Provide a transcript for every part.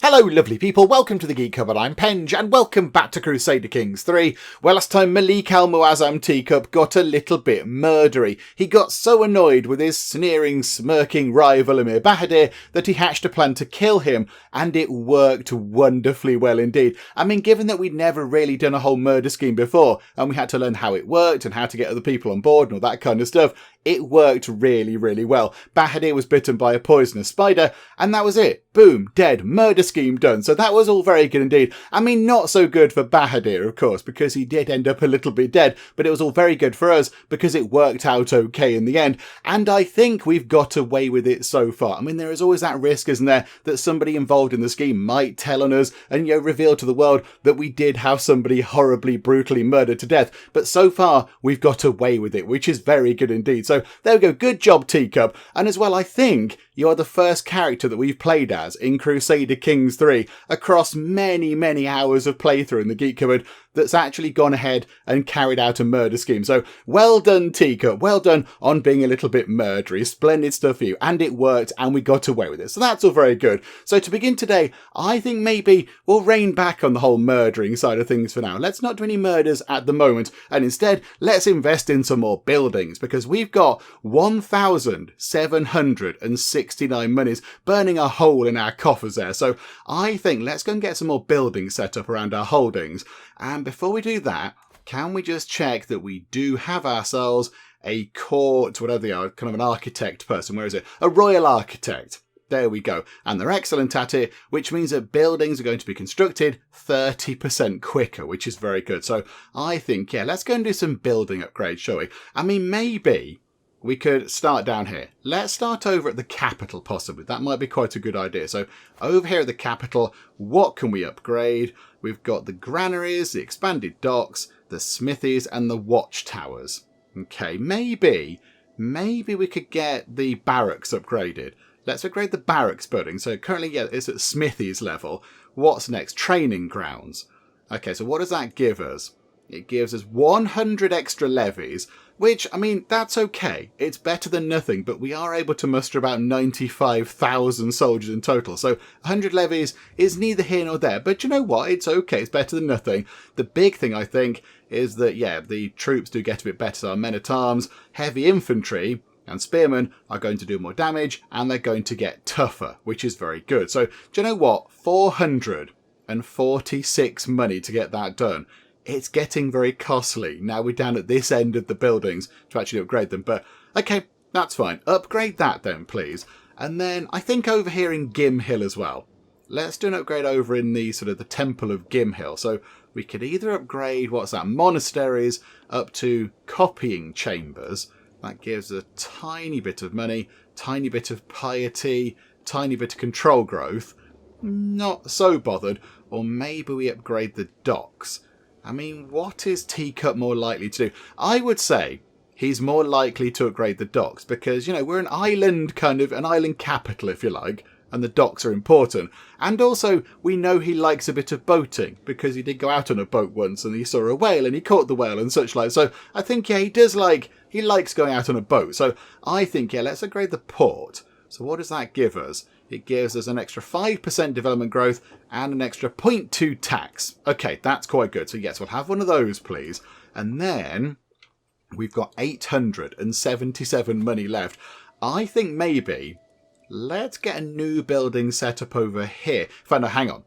Hello lovely people, welcome to the Geek Cupboard, I'm Penge, and welcome back to Crusader Kings 3, where last time Malik Al-Muazzam Teacup got a little bit murdery. He got so annoyed with his sneering, smirking rival Emir Bahadir that he hatched a plan to kill him, and it worked wonderfully well indeed. I mean, given that we'd never really done a whole murder scheme before, and we had to learn how it worked and how to get other people on board and all that kind of stuff, it worked really, really well. Bahadir was bitten by a poisonous spider, and that was it. Boom, dead, murder scheme done. So that was all very good indeed. I mean, not so good for Bahadir, of course, because he did end up a little bit dead, but it was all very good for us because it worked out okay in the end. And I think we've got away with it so far. I mean, there is always that risk, isn't there, that somebody involved in the scheme might tell on us and, reveal to the world that we did have somebody horribly, brutally murdered to death. But so far, we've got away with it, which is very good indeed. So there we go. Good job, Teacup. And as well, I think you are the first character that we've played as in Crusader Kings 3 across many, many hours of playthrough in the Geek Cupboard that's actually gone ahead and carried out a murder scheme. So well done, Teacup. Well done on being a little bit murdery. Splendid stuff for you. And it worked and we got away with it. So that's all very good. So to begin today, I think maybe we'll rein back on the whole murdering side of things for now. Let's not do any murders at the moment. And instead, let's invest in some more buildings because we've got 1,769 monies burning a hole in our coffers there. So I think let's go and get some more buildings set up around our holdings. And before we do that, can we just check that we do have ourselves a court, whatever they are, kind of an architect person. Where is it? A royal architect. There we go. And they're excellent at it, which means that buildings are going to be constructed 30% quicker, which is very good. So I think, let's go and do some building upgrades, shall we? I mean, maybe we could start down here. Let's start over at the capital, possibly. That might be quite a good idea. So over here at the capital, what can we upgrade? We've got the granaries, the expanded docks, the smithies, and the watchtowers. Okay, maybe we could get the barracks upgraded. Let's upgrade the barracks building. So currently, it's at smithies level. What's next? Training grounds. Okay, so what does that give us? It gives us 100 extra levies, which, I mean, that's okay. It's better than nothing, but we are able to muster about 95,000 soldiers in total. So 100 levies is neither here nor there, but you know what? It's okay. It's better than nothing. The big thing, I think, is that, the troops do get a bit better. So our men-at-arms, heavy infantry, and spearmen are going to do more damage, and they're going to get tougher, which is very good. So, do you know what? 446 money to get that done. It's getting very costly. Now we're down at this end of the buildings to actually upgrade them. But, okay, that's fine. Upgrade that then, please. And then I think over here in Gimhill as well. Let's do an upgrade over in the sort of the Temple of Gimhill. So we could either upgrade, monasteries up to copying chambers. That gives a tiny bit of money, tiny bit of piety, tiny bit of control growth. Not so bothered. Or maybe we upgrade the docks. I mean, what is Teacup more likely to do? I would say he's more likely to upgrade the docks because, we're an island capital, if you like, and the docks are important. And also, we know he likes a bit of boating because he did go out on a boat once and he saw a whale and he caught the whale and such like. So I think, he likes going out on a boat. So I think, let's upgrade the port. So what does that give us? It gives us an extra 5% development growth and an extra 0.2 tax. Okay, that's quite good. So yes, we'll have one of those, please. And then we've got 877 money left. I think maybe let's get a new building set up over here. In fact, no, hang on.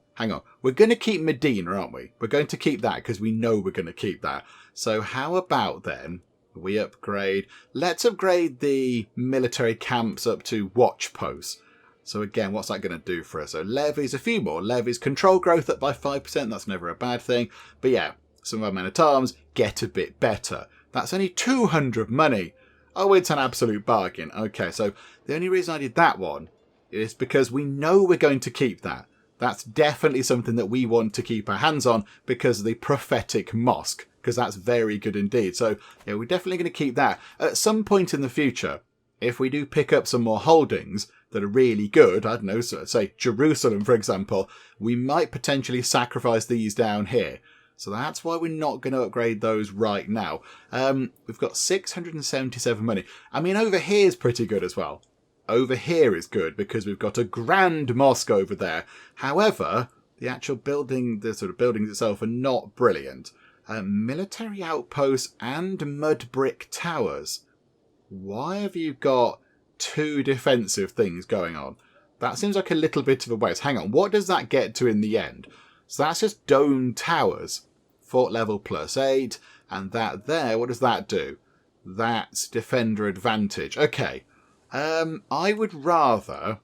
We're going to keep Medina, aren't we? We're going to keep that because we know we're going to keep that. So how about then we upgrade? Let's upgrade the military camps up to watch posts. So again, what's that going to do for us? So levies, a few more levies, control growth up by 5%. That's never a bad thing. But some of our men-at-arms get a bit better. That's only 200 money. Oh, it's an absolute bargain. Okay, so the only reason I did that one is because we know we're going to keep that. That's definitely something that we want to keep our hands on because of the prophetic mosque, because that's very good indeed. So we're definitely going to keep that. At some point in the future, if we do pick up some more holdings that are really good, I don't know, so say Jerusalem, for example, we might potentially sacrifice these down here. So that's why we're not going to upgrade those right now. We've got 677 money. I mean, over here is pretty good as well. over here is good because we've got a grand mosque over there. However, the actual building, the sort of buildings itself are not brilliant. Military outposts and mud brick towers. Why have you got 2 defensive things going on? That seems like a little bit of a waste. Hang on, what does that get to in the end? So that's just dome towers. Fort level +8. And that there, what does that do? That's defender advantage. Okay. I would rather,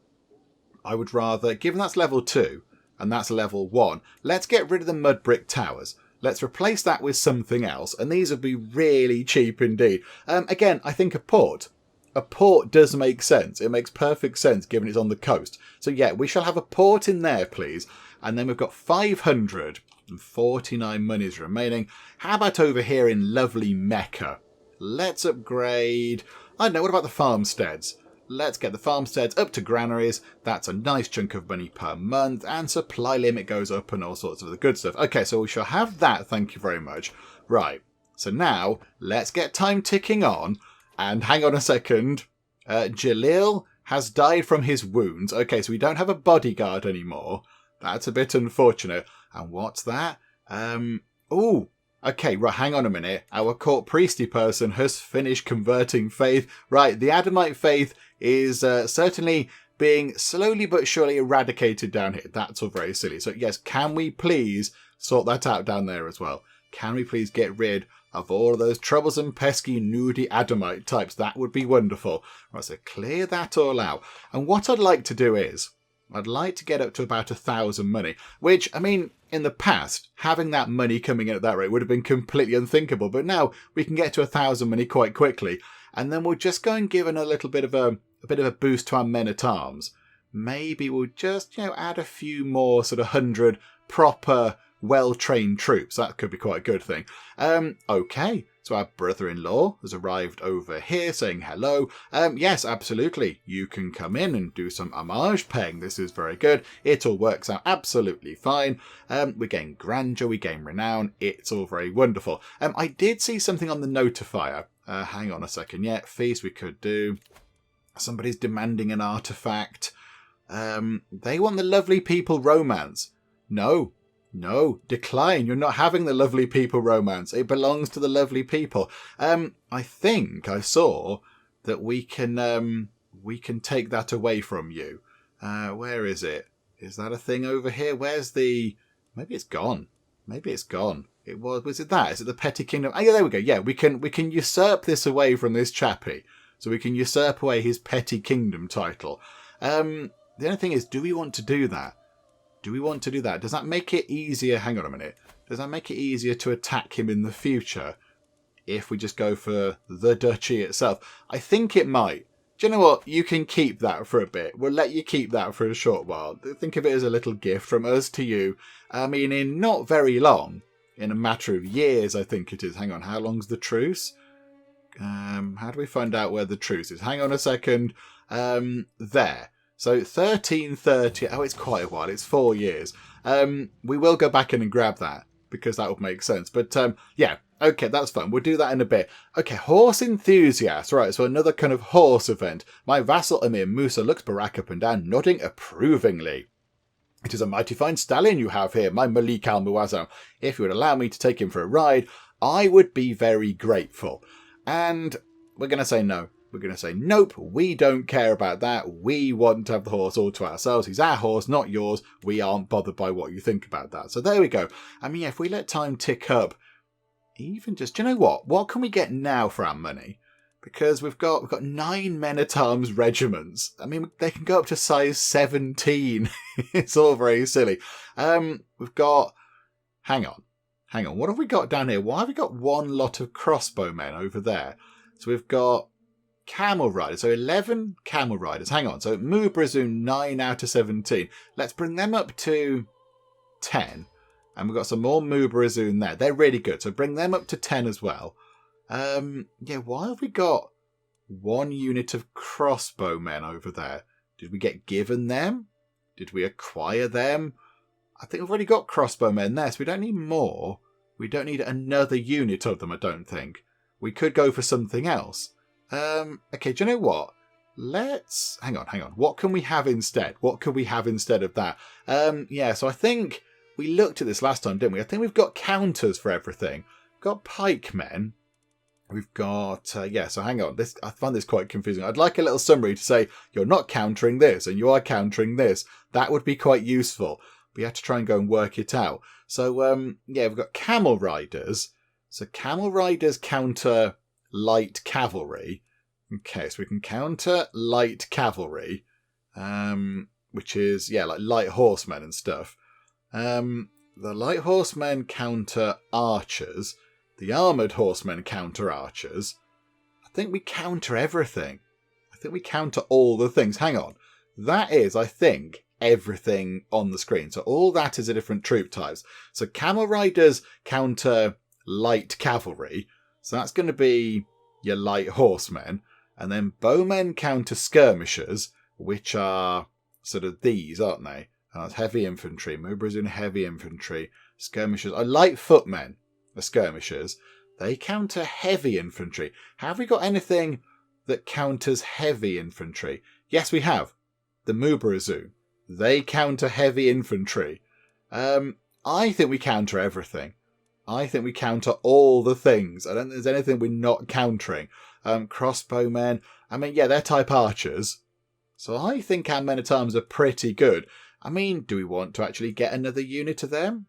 given that's level 2 and that's level 1, let's get rid of the mud brick towers. Let's replace that with something else, and these would be really cheap indeed. Again, I think a port. A port does make sense. It makes perfect sense given it's on the coast. So yeah, we shall have a port in there, please. And then we've got 549 monies remaining. How about over here in lovely Mecca? Let's upgrade... I don't know, what about the farmsteads? Let's get the farmsteads up to granaries. That's a nice chunk of money per month. And supply limit goes up and all sorts of the good stuff. Okay, so we shall have that, thank you very much. Right, so now let's get time ticking on. And hang on a second. Jalil has died from his wounds. Okay, so we don't have a bodyguard anymore. That's a bit unfortunate. And what's that? Oh, okay, right, hang on a minute. Our court priesty person has finished converting faith. Right, the Adamite faith is certainly being slowly but surely eradicated down here. That's all very silly. So yes, can we please sort that out down there as well? Can we please get rid of all of those troublesome, pesky, nudie Adamite types? That would be wonderful. Right, so clear that all out. And what I'd like to do is, I'd like to get up to about 1,000 money, which, I mean, in the past, having that money coming in at that rate would have been completely unthinkable. But now we can get to 1,000 money quite quickly. And then we'll just go and give a little bit of a boost to our men-at-arms. Maybe we'll just, add a few more sort of 100 proper, well-trained troops. That could be quite a good thing. Okay, so our brother-in-law has arrived over here saying hello. Yes, absolutely. You can come in and do some homage paying. This is very good. It all works out absolutely fine. We gain grandeur, we gain renown. It's all very wonderful. I did see something on the notifier. Hang on a second. Yeah, feast we could do. Somebody's demanding an artifact. They want the lovely people romance. No, decline. You're not having the lovely people romance. It belongs to the lovely people. I think I saw that we can take that away from you. Where is it? Is that a thing over here? Where's the... Maybe it's gone. It was it that? Is it the petty kingdom? Oh, yeah, there we go. Yeah, we can usurp this away from this chappie. So we can usurp away his petty kingdom title. The only thing is, do we want to do that? Does that make it easier? Hang on a minute. Does that make it easier to attack him in the future if we just go for the duchy itself? I think it might. Do you know what? You can keep that for a bit. We'll let you keep that for a short while. Think of it as a little gift from us to you. I mean, in not very long, in a matter of years, I think it is. Hang on, how long's the truce? How do we find out where the truce is? Hang on a second. There. So 1330, oh, it's quite a while. It's 4 years. We will go back in and grab that because that would make sense. But yeah, okay, that's fine. We'll do that in a bit. Okay, horse enthusiast. Right, so another kind of horse event. My vassal Amir Musa looks Barak up and down, nodding approvingly. It is a mighty fine stallion you have here, my Malik Al-Muazzam. If you would allow me to take him for a ride, I would be very grateful. And we're going to say no. We're going to say, nope, we don't care about that. We want to have the horse all to ourselves. He's our horse, not yours. We aren't bothered by what you think about that. So there we go. I mean, yeah, if we let time tick up, even just, do you know what? What can we get now for our money? Because we've got 9 men-at-arms regiments. I mean, they can go up to size 17. It's all very silly. We've got... Hang on. What have we got down here? Why have we got one lot of crossbowmen over there? So we've got... camel riders, so 11 camel riders. Hang on, so Mubrazoon 9 out of 17. Let's bring them up to 10. And we've got some more Mubrazoon there. They're really good, so bring them up to 10 as well. Yeah, why have we got 1 unit of crossbowmen over there? Did we get given them? Did we acquire them? I think we've already got crossbowmen there, so we don't need more. We don't need another unit of them, I don't think. We could go for something else. Okay, do you know what? let's... Hang on. What can we have instead? What could we have instead of that? So I think we looked at this last time, didn't we? I think we've got counters for everything. We've got pikemen. We've got... so hang on. I find this quite confusing. I'd like a little summary to say, you're not countering this, and you are countering this. That would be quite useful. We have to try and go and work it out. So, we've got camel riders. So camel riders counter light cavalry. Okay, so we can counter light cavalry, which is, like light horsemen and stuff. The light horsemen counter archers. The armoured horsemen counter archers. I think we counter everything. I think we counter all the things. Hang on. That is, I think, everything on the screen. So all that is a different troop types. So camel riders counter light cavalry. So that's going to be your light horsemen. And then bowmen counter skirmishers, which are sort of these, aren't they? And that's heavy infantry. Movers in heavy infantry. Skirmishers are light footmen. The skirmishers. They counter heavy infantry. Have we got anything that counters heavy infantry? Yes, we have. The Mubarazu. They counter heavy infantry. I think we counter everything. I think we counter all the things. I don't think there's anything we're not countering. Crossbowmen. I mean, they're type archers. So I think our men-at-arms are pretty good. I mean, do we want to actually get another unit of them?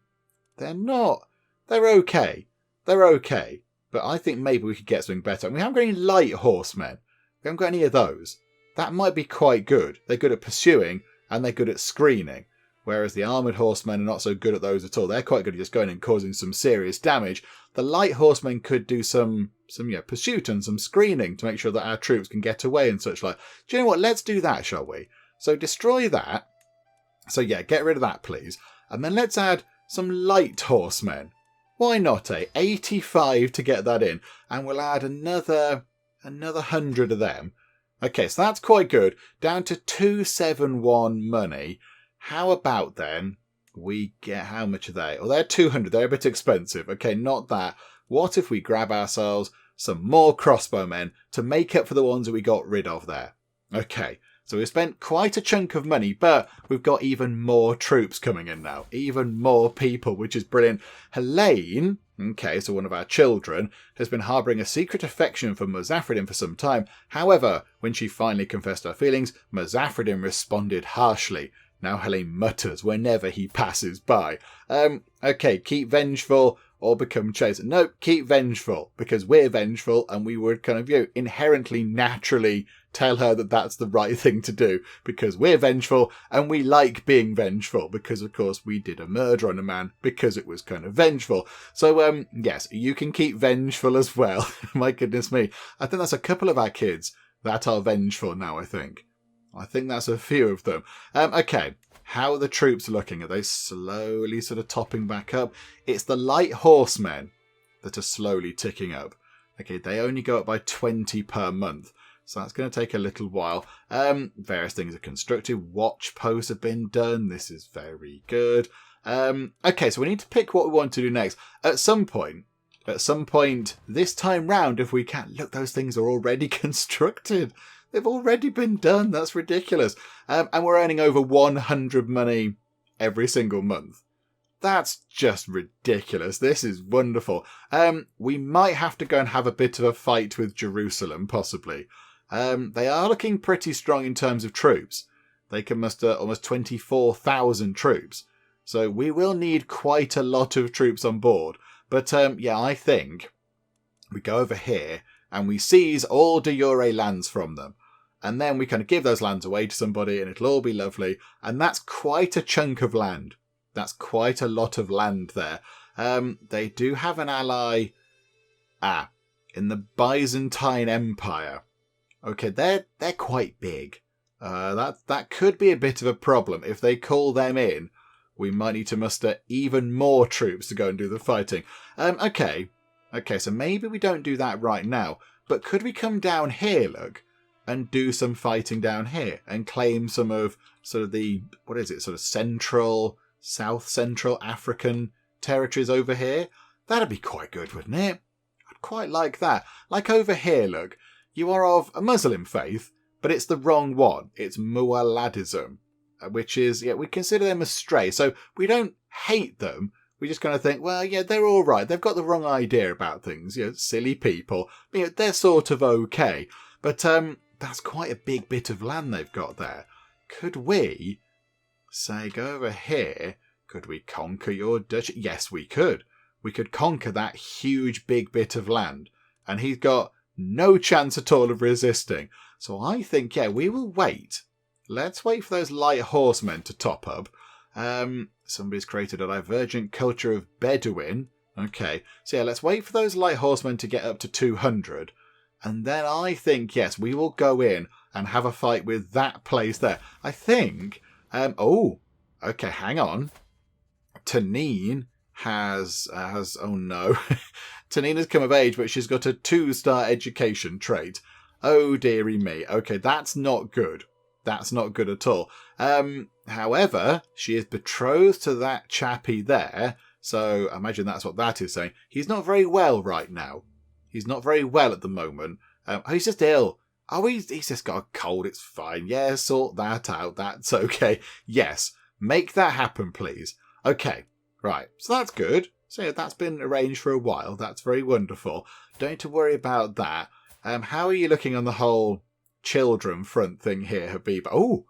They're not. They're okay. They're okay. But I think maybe we could get something better. And we haven't got any light horsemen. We haven't got any of those. That might be quite good. They're good at pursuing and they're good at screening. Whereas the armoured horsemen are not so good at those at all. They're quite good at just going and causing some serious damage. The light horsemen could do some pursuit and some screening to make sure that our troops can get away and such like. Do you know what? Let's do that, shall we? So destroy that. So get rid of that, please. And then let's add some light horsemen. Why not, 85 to get that in. And we'll add another 100 of them. Okay, so that's quite good. Down to 271 money. How about then we get, how much are they? Oh, they're 200. They're a bit expensive. Okay, not that. What if we grab ourselves some more crossbowmen to make up for the ones that we got rid of there? Okay, so we've spent quite a chunk of money, but we've got even more troops coming in now. Even more people, which is brilliant. Helene, okay, so one of our children, has been harbouring a secret affection for Muzaffredin for some time. However, when she finally confessed her feelings, Muzaffredin responded harshly. Now Helene mutters whenever he passes by. Okay, keep vengeful or become chaste. No, keep vengeful, because we're vengeful and we would kind of, inherently, naturally tell her that that's the right thing to do, because we're vengeful and we like being vengeful, because of course we did a murder on a man because it was kind of vengeful. So, yes, you can keep vengeful as well. My goodness me. I think that's a couple of our kids that are vengeful now, I think. I think that's a few of them. Okay, how are the troops looking? Are they slowly sort of topping back up? It's the light horsemen that are slowly ticking up. Okay, they only go up by 20 per month. So that's going to take a little while. Various things are constructed. Watch posts have been done. This is very good. Okay, so we need to pick what we want to do next. At some point, this time round, if we can. Look, those things are already constructed. They've already been done. That's ridiculous. And we're earning over 100 money every single month. That's just ridiculous. This is wonderful. We might have to go and have a bit of a fight with Jerusalem, possibly. They are looking pretty strong in terms of troops. They can muster almost 24,000 troops. So we will need quite a lot of troops on board. But I think we go over here and we seize all de jure lands from them. And then we kind of give those lands away to somebody and it'll all be lovely. And that's quite a chunk of land. That's quite a lot of land there. They do have an ally in the Byzantine Empire. Okay, they're quite big. That could be a bit of a problem. If they call them in, we might need to muster even more troops to go and do the fighting. Okay, so maybe we don't do that right now. But could we come down here, look, and do some fighting down here and claim some of sort of the, sort of South Central African territories over here? That'd be quite good, wouldn't it? I'd quite like that. Like over here, look, you are of a Muslim faith, but it's the wrong one. It's Mualadism, which is, yeah, we consider them a stray. So we don't hate them. We just kind of think, well, yeah, they're all right. They've got the wrong idea about things. You know, silly people. You know, they're sort of okay. But that's quite a big bit of land they've got there. Could we, say, go over here? Could we conquer your duchy? Yes, we could. We could conquer that huge big bit of land. And he's got no chance at all of resisting. So I think, yeah, we will wait. Let's wait for those light horsemen to top up. Somebody's created a divergent culture of Bedouin. Okay, so yeah, let's wait for those light horsemen to get up to 200. And then I think, yes, we will go in and have a fight with that place there. I think, okay, hang on. Tanine has oh no. Tanine has come of age, but she's got a 2-star education trait. Oh dearie me. Okay, that's not good. That's not good at all. However, she is betrothed to that chappie there. So imagine that's what that is saying. He's not very well right now. He's not very well at the moment. He's just ill. Oh, he's just got a cold. It's fine. Yeah, sort that out. That's okay. Yes, make that happen, please. Okay, right. So that's good. So yeah, that's been arranged for a while. That's very wonderful. Don't need to worry about that. How are you looking on the whole children front thing here, Habiba? Oh,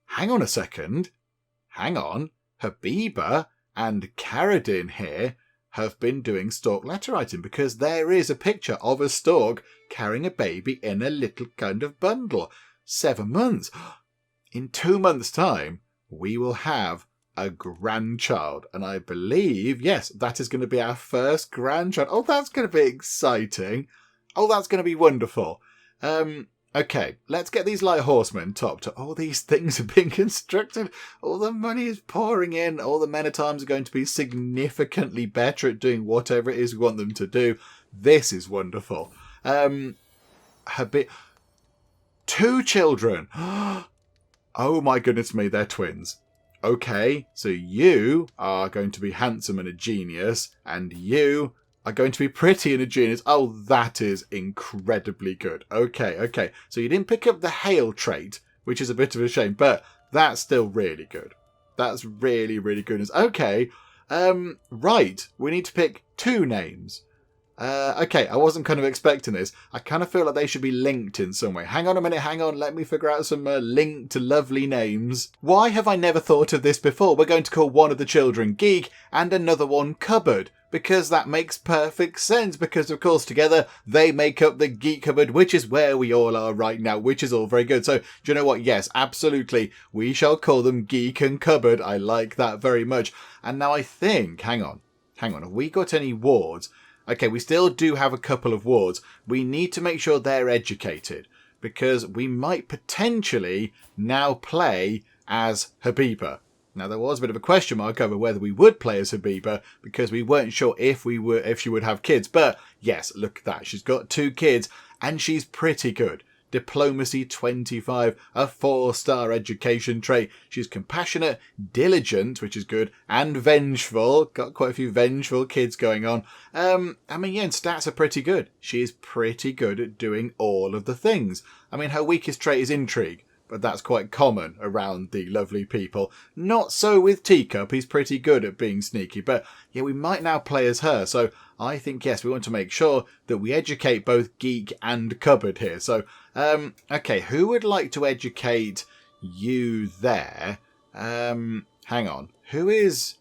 hang on a second. Hang on. Habiba and Karadin here have been doing stork letter writing because there is a picture of a stork carrying a baby in a little kind of bundle. 7 months. In 2 months' time, we will have a grandchild. And I believe, yes, that is going to be our first grandchild. Oh, that's going to be exciting. Oh, that's going to be wonderful. Okay, let's get these light horsemen topped. All these things are being constructed. All the money is pouring in. All the men-at-arms are going to be significantly better at doing whatever it is we want them to do. This is wonderful. 2 children. Oh my goodness me, they're twins. Okay, so you are going to be handsome and a genius, and you are going to be pretty and a genius. Oh, that is incredibly good. Okay. So you didn't pick up the hail trait, which is a bit of a shame, but that's still really good. That's really, really good. Okay, right. We need to pick 2 names. Okay, I wasn't kind of expecting this. I kind of feel like they should be linked in some way. Hang on a minute, let me figure out some linked lovely names. Why have I never thought of this before? We're going to call one of the children Geek and another one Cupboard. Because that makes perfect sense. Because, of course, together they make up the Geek Cupboard, which is where we all are right now, which is all very good. So, do you know what? Yes, absolutely. We shall call them Geek and Cupboard. I like that very much. And now I think, hang on. Have we got any wards? Okay, we still do have a couple of wards. We need to make sure they're educated. Because we might potentially now play as Habiba. Now, there was a bit of a question mark over whether we would play as Habiba because we weren't sure if she would have kids. But yes, look at that. She's got 2 kids and she's pretty good. Diplomacy 25, a 4-star education trait. She's compassionate, diligent, which is good, and vengeful. Got quite a few vengeful kids going on. And stats are pretty good. She's pretty good at doing all of the things. I mean, her weakest trait is intrigue. But that's quite common around the lovely people. Not so with Teacup. He's pretty good at being sneaky. But yeah, we might now play as her. So I think, yes, we want to make sure that we educate both Geek and Cupboard here. So, okay, who would like to educate you there? Hang on. Who's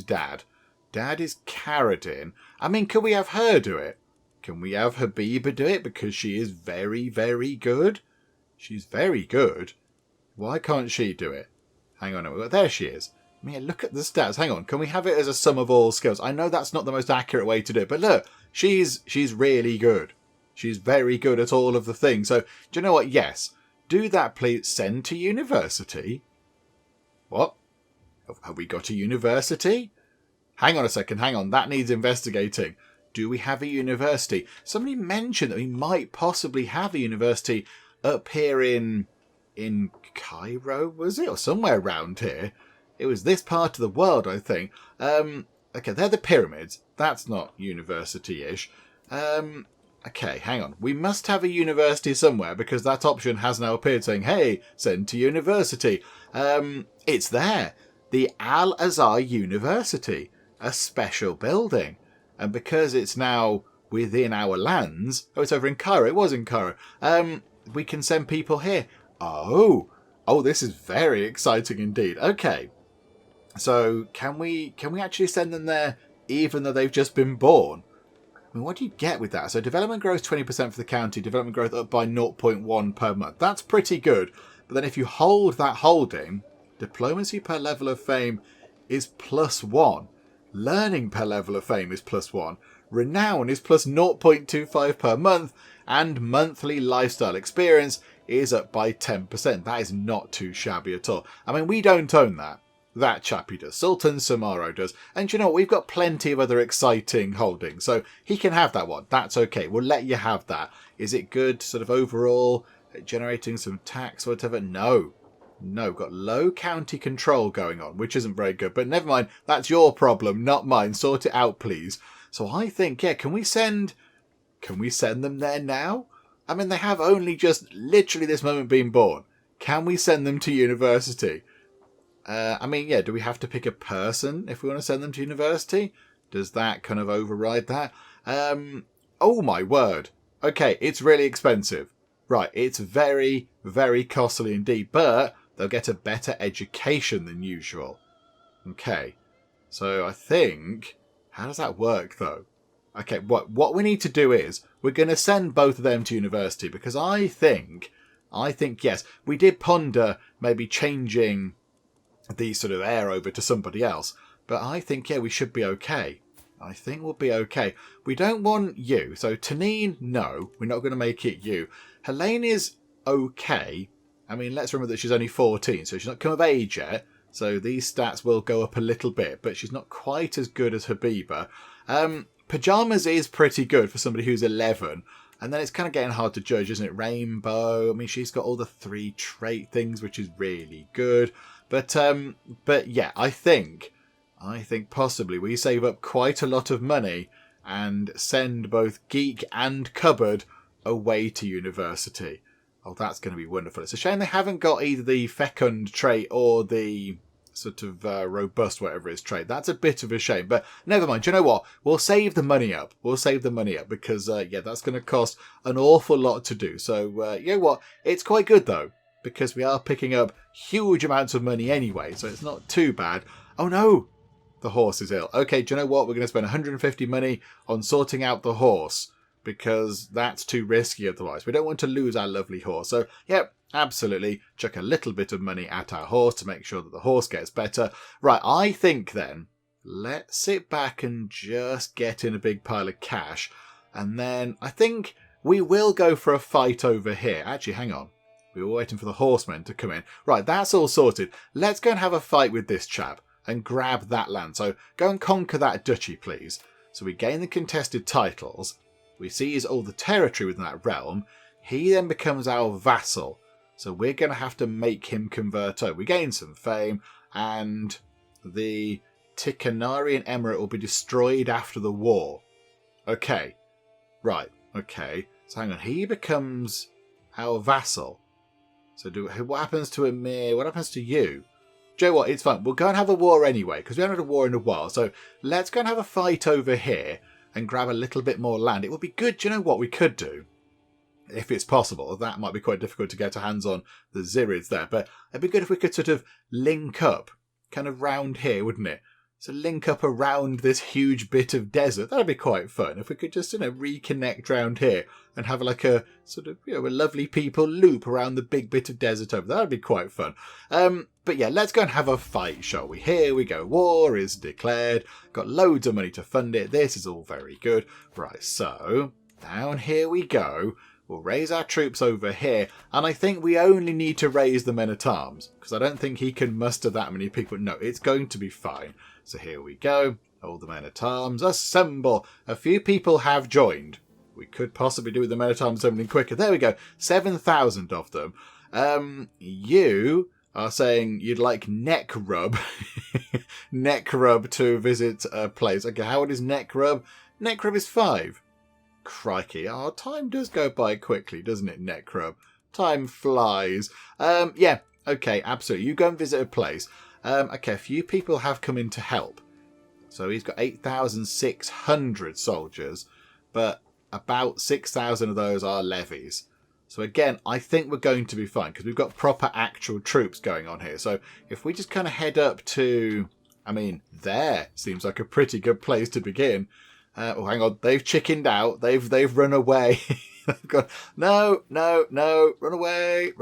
Dad? Dad is Karadin. I mean, can we have her do it? Can we have Habiba do it? Because she is very, very good. She's very good. Why can't she do it? Hang on. There she is. I mean, look at the stats. Hang on. Can we have it as a sum of all skills? I know that's not the most accurate way to do it, but look, she's really good. She's very good at all of the things. So, do you know what? Yes. Do that, please. Send to university. What? Have we got a university? Hang on a second. Hang on. That needs investigating. Do we have a university? Somebody mentioned that we might possibly have a university up here in Cairo, was it? Or somewhere around here. It was this part of the world, I think. Okay, they're the pyramids. That's not university-ish. Okay, hang on. We must have a university somewhere because that option has now appeared saying, hey, send to university. It's there. The Al-Azhar University, a special building. And because it's now within our lands, it's over in Cairo. It was in Cairo. We can send people here. Oh, this is very exciting indeed. Okay. So can we actually send them there even though they've just been born? I mean, what do you get with that? So development growth 20% for the county, development growth up by 0.1 per month. That's pretty good. But then if you hold that holding, diplomacy per level of fame is +1. Learning per level of fame is +1. Renown is plus 0.25 per month. And monthly lifestyle experience is up by 10%. That is not too shabby at all. I mean, we don't own that. That chappy does. Sultan Samaro does. And you know what? We've got plenty of other exciting holdings. So he can have that one. That's okay. We'll let you have that. Is it good sort of overall? Generating some tax or whatever? No. Got low county control going on, which isn't very good. But never mind. That's your problem, not mine. Sort it out, please. So I think, yeah, can we send them there now? I mean, they have only just literally this moment been born. Can we send them to university? I mean, yeah, do we have to pick a person if we want to send them to university? Does that kind of override that? Oh my word. Okay, it's really expensive. Right, it's very, very costly indeed, but they'll get a better education than usual. Okay, so I think... How does that work, though? Okay, what we need to do is we're going to send both of them to university because I think, yes, we did ponder maybe changing the sort of heir over to somebody else. But I think, yeah, we should be okay. I think we'll be okay. We don't want you. So Tanine, no, we're not going to make it you. Helene is okay. I mean, let's remember that she's only 14, so she's not come of age yet. So these stats will go up a little bit, but she's not quite as good as Habiba. Pajamas is pretty good for somebody who's 11. And then it's kind of getting hard to judge, isn't it? Rainbow. I mean, she's got all the 3 trait things, which is really good. But yeah, I think possibly we save up quite a lot of money and send both Geek and Cupboard away to university. Oh, that's going to be wonderful. It's a shame they haven't got either the fecund trait or the sort of robust, whatever it is, trait. That's a bit of a shame, but never mind. Do you know what? We'll save the money up. Because, yeah, that's going to cost an awful lot to do. So, you know what? It's quite good, though, because we are picking up huge amounts of money anyway, so it's not too bad. Oh, no! The horse is ill. Okay, do you know what? We're going to spend 150 money on sorting out the horse, because that's too risky otherwise. We don't want to lose our lovely horse. So, yep, absolutely. Chuck a little bit of money at our horse to make sure that the horse gets better. Right, I think then, let's sit back and just get in a big pile of cash. And then I think we will go for a fight over here. Actually, hang on. We were waiting for the horsemen to come in. Right, that's all sorted. Let's go and have a fight with this chap and grab that land. So go and conquer that duchy, please. So we gain the contested titles. We seize all the territory within that realm. He then becomes our vassal. So we're going to have to make him convert over. We gain some fame, and the Ticanarian Emirate will be destroyed after the war. Okay. Right. Okay. So hang on. He becomes our vassal. So what happens to Emir? What happens to you? Do you know what? It's fine. We'll go and have a war anyway, because we haven't had a war in a while. So let's go and have a fight over here and grab a little bit more land. It would be good. Do you know what we could do? If it's possible. That might be quite difficult to get our hands on the Zirids there. But it'd be good if we could sort of link up kind of round here, wouldn't it? So link up around this huge bit of desert. That'd be quite fun. If we could just, reconnect round here and have like a sort of, a lovely people loop around the big bit of desert over there. That'd be quite fun. But yeah, let's go and have a fight, shall we? Here we go. War is declared. Got loads of money to fund it. This is all very good. Right, so down here we go. We'll raise our troops over here. And I think we only need to raise the men-at-arms, because I don't think he can muster that many people. No, it's going to be fine. So here we go. All the men-at-arms assemble. A few people have joined. We could possibly do with the men-at-arms assembling quicker. There we go. 7,000 of them. You are saying you'd like neck rub. Neck rub to visit a place. Okay, how old is neck rub? Neck rub is 5. Crikey. Oh, time does go by quickly, doesn't it, Necrub? Time flies. Yeah, okay, absolutely. You go and visit a place. Okay, a few people have come in to help. So he's got 8,600 soldiers, but about 6,000 of those are levies. So again, I think we're going to be fine because we've got proper actual troops going on here. So if we just kind of head up to, I mean, there seems like a pretty good place to begin. Oh, hang on, they've chickened out. They've run away. They've gone, no, run away.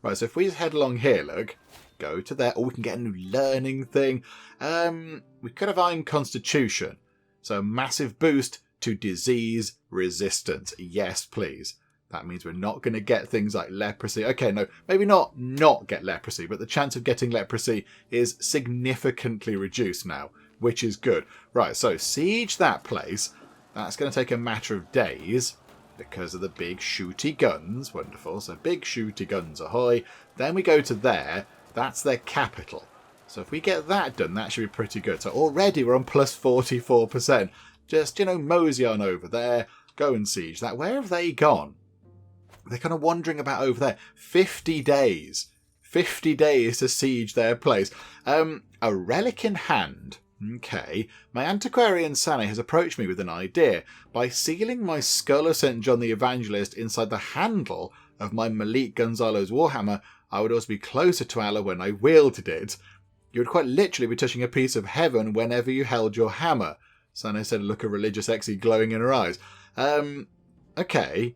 Right, so if we just head along here, look, go to there. Oh, we can get a new learning thing. We could have Iron Constitution. So massive boost to disease resistance. Yes, please. That means we're not going to get things like leprosy. Okay, no, maybe not get leprosy, but the chance of getting leprosy is significantly reduced now, which is good. Right, so siege that place. That's going to take a matter of days because of the big shooty guns. Wonderful. So big shooty guns, ahoy. Then we go to there. That's their capital. So if we get that done, that should be pretty good. So already we're on plus 44%. Just, mosey on over there. Go and siege that. Where have they gone? They're kind of wandering about over there. 50 days. 50 days to siege their place. A relic in hand. Okay. My antiquarian Sane has approached me with an idea. By sealing my skull of St. John the Evangelist inside the handle of my Malik Gonzalo's warhammer, I would also be closer to Allah when I wielded it. You would quite literally be touching a piece of heaven whenever you held your hammer. Sane said, a look of religious ecstasy glowing in her eyes. Okay.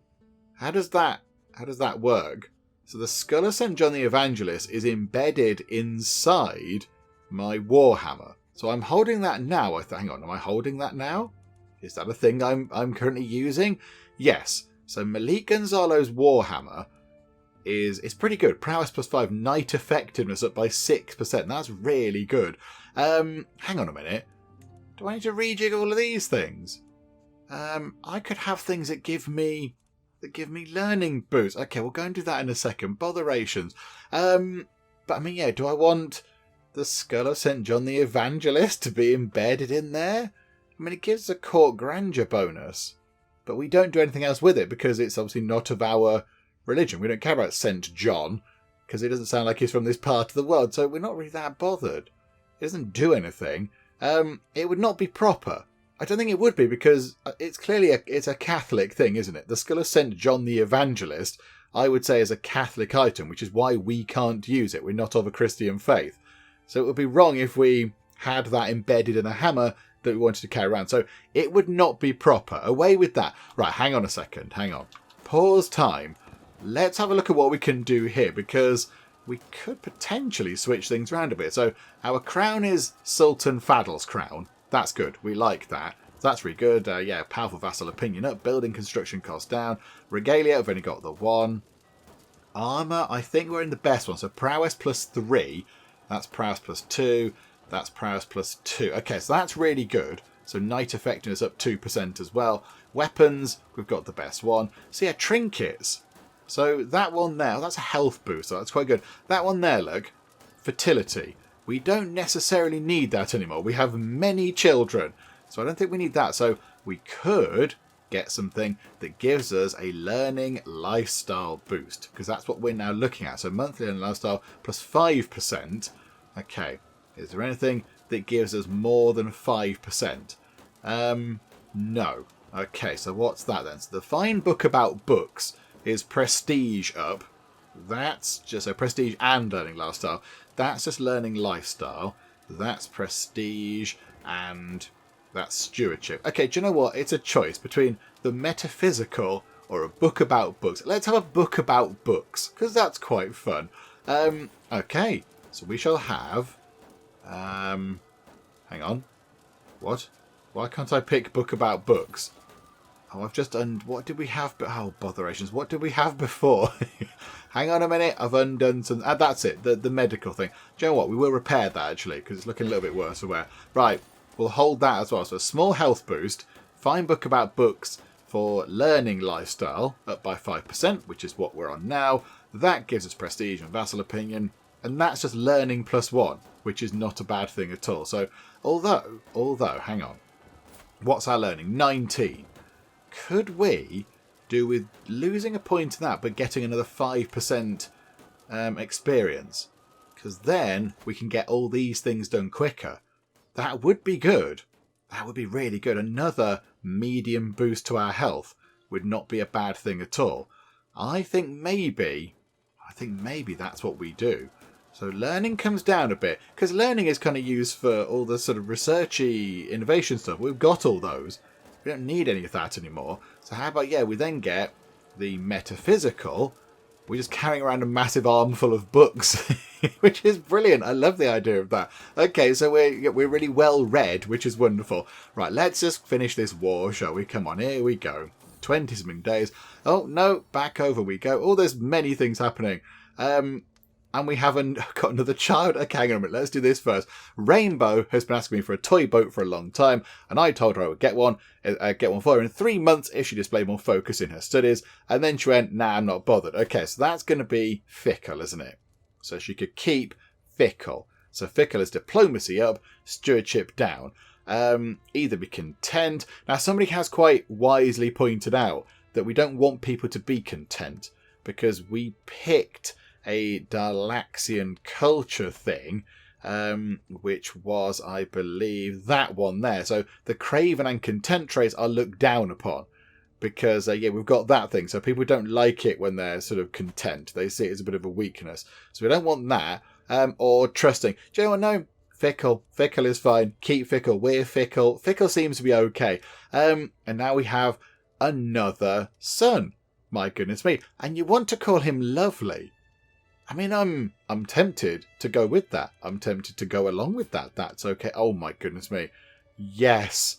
How does that work? So the skull of St. John the Evangelist is embedded inside my warhammer. So I'm holding that now. Hang on, am I holding that now? Is that a thing I'm currently using? Yes. So Malik Gonzalo's warhammer is pretty good. Prowess +5, night effectiveness up by 6%. That's really good. Hang on a minute. Do I need to rejig all of these things? I could have things that give me learning boosts. Okay, we'll go and do that in a second. Botherations. But I mean, yeah, do I want the skull of St. John the Evangelist to be embedded in there? I mean, it gives a court grandeur bonus, but we don't do anything else with it because it's obviously not of our religion. We don't care about St. John because it doesn't sound like he's from this part of the world, so we're not really that bothered. It doesn't do anything. It would not be proper. I don't think it would be because it's clearly it's a Catholic thing, isn't it? The skull of St. John the Evangelist, I would say, is a Catholic item, which is why we can't use it. We're not of a Christian faith. So it would be wrong if we had that embedded in a hammer that we wanted to carry around. So it would not be proper. Away with that. Right, hang on a second. Hang on. Pause time. Let's have a look at what we can do here because we could potentially switch things around a bit. So our crown is Sultan Fadl's crown. That's good. We like that. That's really good. Yeah, powerful vassal opinion up. Building construction cost down. Regalia, I've only got the one. Armour, I think we're in the best one. So prowess +3. That's prowess +2. That's prowess +2. Okay, so that's really good. So night effectiveness up 2% as well. Weapons, we've got the best one. So yeah, trinkets. So that one there, that's a health boost. So that's quite good. That one there, look. Fertility. We don't necessarily need that anymore. We have many children. So I don't think we need that. So we could get something that gives us a learning lifestyle boost. Because that's what we're now looking at. So monthly learning lifestyle +5%. Okay. Is there anything that gives us more than 5%? No. Okay, so what's that then? So the fine book about books is prestige up. That's just a prestige and learning lifestyle. That's just learning lifestyle. That's prestige and that's stewardship. Okay, do you know what? It's a choice between the metaphysical or a book about books. Let's have a book about books because that's quite fun. Okay, so we shall have... hang on. What? Why can't I pick book about books? Oh, I've just done... What did we have... Oh, botherations. What did we have before? Hang on a minute. I've undone some... that's it. The medical thing. Do you know what? We will repair that, actually, because it's looking a little bit worse for wear. Right. We'll hold that as well. So a small health boost. Fine book about books for learning lifestyle. Up by 5%, which is what we're on now. That gives us prestige and vassal opinion. And that's just learning +1, which is not a bad thing at all. So, although, hang on. What's our learning? 19. could we do with losing a point in that, but getting another 5% experience? Because then we can get all these things done quicker. That would be good. That would be really good. Another medium boost to our health would not be a bad thing at all. I think maybe that's what we do. So learning comes down a bit, because learning is kind of used for all the sort of researchy innovation stuff. We've got all those. We don't need any of that anymore. So how about, we then get the metaphysical. We're just carrying around a massive armful of books, which is brilliant. I love the idea of that. Okay, so we're really well read, which is wonderful. Right, let's just finish this war, shall we? Come on, here we go. 20-something days. Oh, no, back over we go. Oh, there's many things happening. And we haven't got another child. Okay, hang on a minute. Let's do this first. Rainbow has been asking me for a toy boat for a long time, and I told her I would get one for her in 3 months if she displayed more focus in her studies. And then she went, nah, I'm not bothered. Okay, so that's going to be fickle, isn't it? So she could keep fickle. So fickle is diplomacy up, stewardship down. Either be content. Now, somebody has quite wisely pointed out that we don't want people to be content, because we picked a Dalaxian culture thing, which was, I believe, that one there. So the craven and content traits are looked down upon, because we've got that thing. So people don't like it when they're sort of content. They see it as a bit of a weakness. So we don't want that. Or trusting. Do you know what? No, fickle. Fickle is fine. Keep fickle. We're fickle. Fickle seems to be okay. And now we have another son. My goodness me. And you want to call him lovely. I mean, I'm tempted to go with that. I'm tempted to go along with that. That's okay. Oh my goodness me. Yes.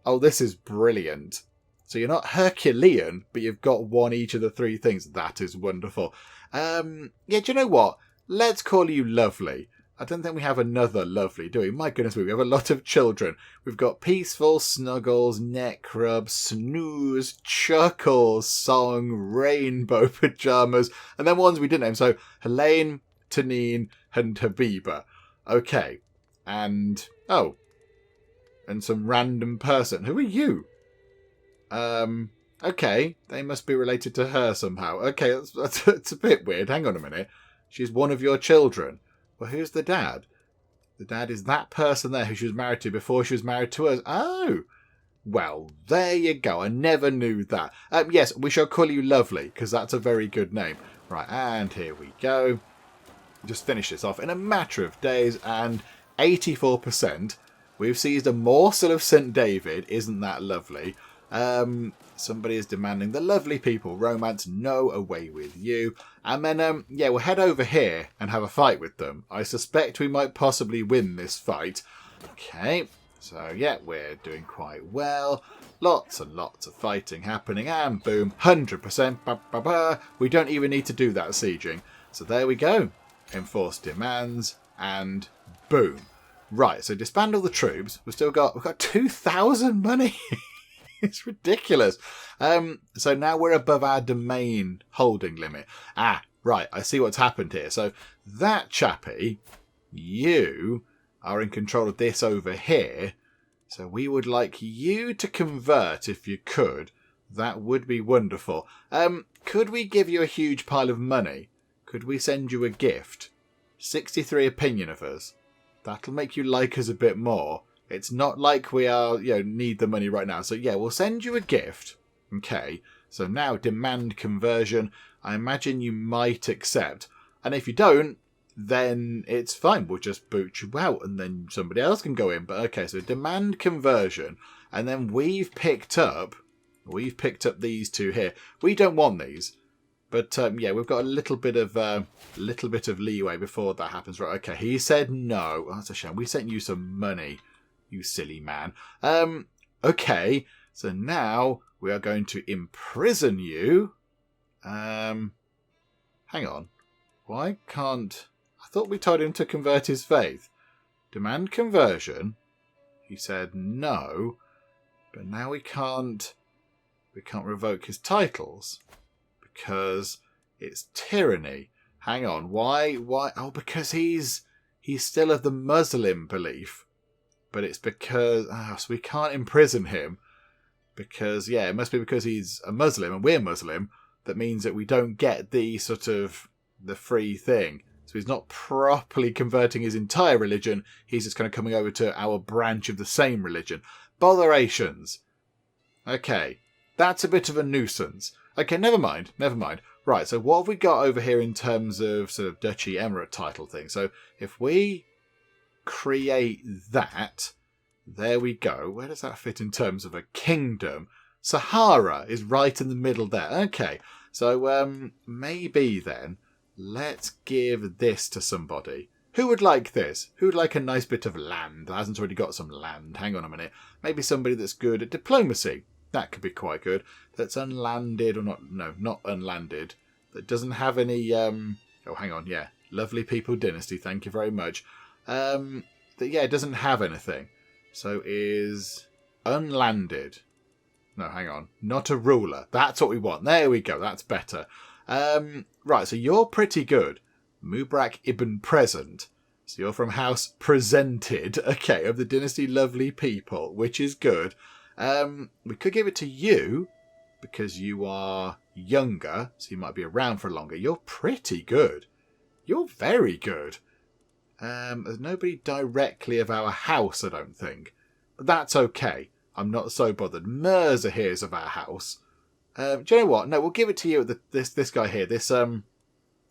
Oh, this is brilliant. So you're not Herculean, but you've got one each of the three things. That is wonderful. Do you know what? Let's call you lovely. I don't think we have another lovely, do we? My goodness me, we have a lot of children. We've got Peaceful, Snuggles, Neck Rub, Snooze, Chuckles, Song, Rainbow Pyjamas, and then ones we didn't name. So Helene, Tanine, and Habiba. Okay. And some random person. Who are you? Okay. They must be related to her somehow. Okay, that's a bit weird. Hang on a minute. She's one of your children. Well, who's the dad? The dad is that person there who she was married to before she was married to us. Oh, well, there you go. I never knew that. Yes, we shall call you Lovely, because that's a very good name. Right, and here we go. Just finish this off in a matter of days, and 84%. We've seized a morsel of St. David. Isn't that lovely? Somebody is demanding the lovely people. Romance, no, away with you. And then, we'll head over here and have a fight with them. I suspect we might possibly win this fight. Okay, so we're doing quite well. Lots and lots of fighting happening. And boom, 100%. Ba, ba, ba. We don't even need to do that sieging. So there we go. Enforce demands. And boom. Right, so disband all the troops. We've got 2,000 money. It's ridiculous. So now we're above our domain holding limit. Right. I see what's happened here. So that chappie, you are in control of this over here. So we would like you to convert if you could. That would be wonderful. Could we give you a huge pile of money? Could we send you a gift? 63 opinion of us. That'll make you like us a bit more. It's not like we are, need the money right now. So, we'll send you a gift. Okay. So now demand conversion. I imagine you might accept. And if you don't, then it's fine. We'll just boot you out and then somebody else can go in. But okay, so demand conversion. And then we've picked up these two here. We don't want these. But we've got a little bit of leeway before that happens. Right, okay. He said no. Oh, that's a shame. We sent you some money. You silly man. Okay, so now we are going to imprison you. Hang on. Why can't... I thought we told him to convert his faith. Demand conversion. He said no. But now we can't revoke his titles. Because it's tyranny. Hang on. Why? Oh, because he's still of the Muslim belief. But it's because... so we can't imprison him. Because, yeah, it must be because he's a Muslim and we're Muslim. That means that we don't get the sort of the free thing. So he's not properly converting his entire religion. He's just kind of coming over to our branch of the same religion. Botherations. Okay, that's a bit of a nuisance. Okay, never mind. Right, so what have we got over here in terms of sort of duchy emirate title thing? So if we create that, there we go. Where does that fit in terms of a kingdom? Sahara is right in the middle there. Okay, so maybe then let's give this to somebody. Who would like this? Who would like a nice bit of land that hasn't already got some land? Hang on a minute. Maybe somebody that's good at diplomacy. That could be quite good. That's unlanded or not? No, not unlanded. That doesn't have any. Oh, hang on. Yeah, lovely people dynasty. Thank you very much. That it doesn't have anything. So is unlanded. No, hang on. Not a ruler. That's what we want. There we go. That's better. Right, so you're pretty good. Mubrak Ibn Present. So you're from House Presented. Okay, of the dynasty Lovely People, which is good. We could give it to you because you are younger, so you might be around for longer. You're pretty good. You're very good. There's nobody directly of our house, I don't think. But that's okay. I'm not so bothered. Mirza here is of our house. Do you know what? No, we'll give it to you. This guy here, this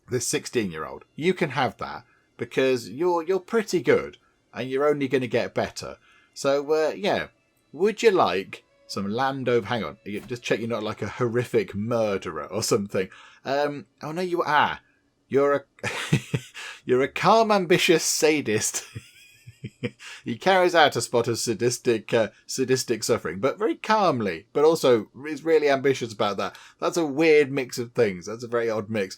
16-year-old. You can have that because you're pretty good and you're only going to get better. So yeah, would you like some land over? Hang on, just check you're not like a horrific murderer or something. Oh no, you are. You're a you're a calm, ambitious sadist. He carries out a spot of sadistic suffering, but very calmly, but also is really ambitious about that. That's a weird mix of things. That's a very odd mix.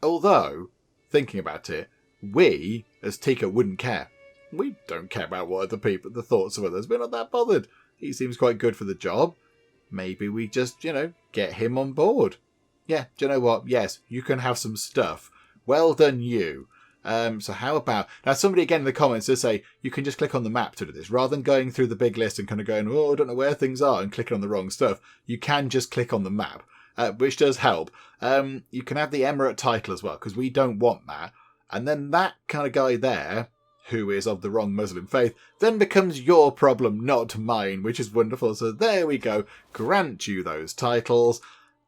Although, thinking about it, we, as Teacup, wouldn't care. We don't care about what other people, the thoughts of others. We're not that bothered. He seems quite good for the job. Maybe we just, get him on board. Yeah, do you know what? Yes, you can have some stuff. Well done, you. So how about... Now, somebody again in the comments does say you can just click on the map to do this. Rather than going through the big list and kind of going, oh, I don't know where things are, and clicking on the wrong stuff, you can just click on the map, which does help. You can have the emirate title as well, because we don't want that. And then that kind of guy there, who is of the wrong Muslim faith, then becomes your problem, not mine, which is wonderful. So there we go. Grant you those titles.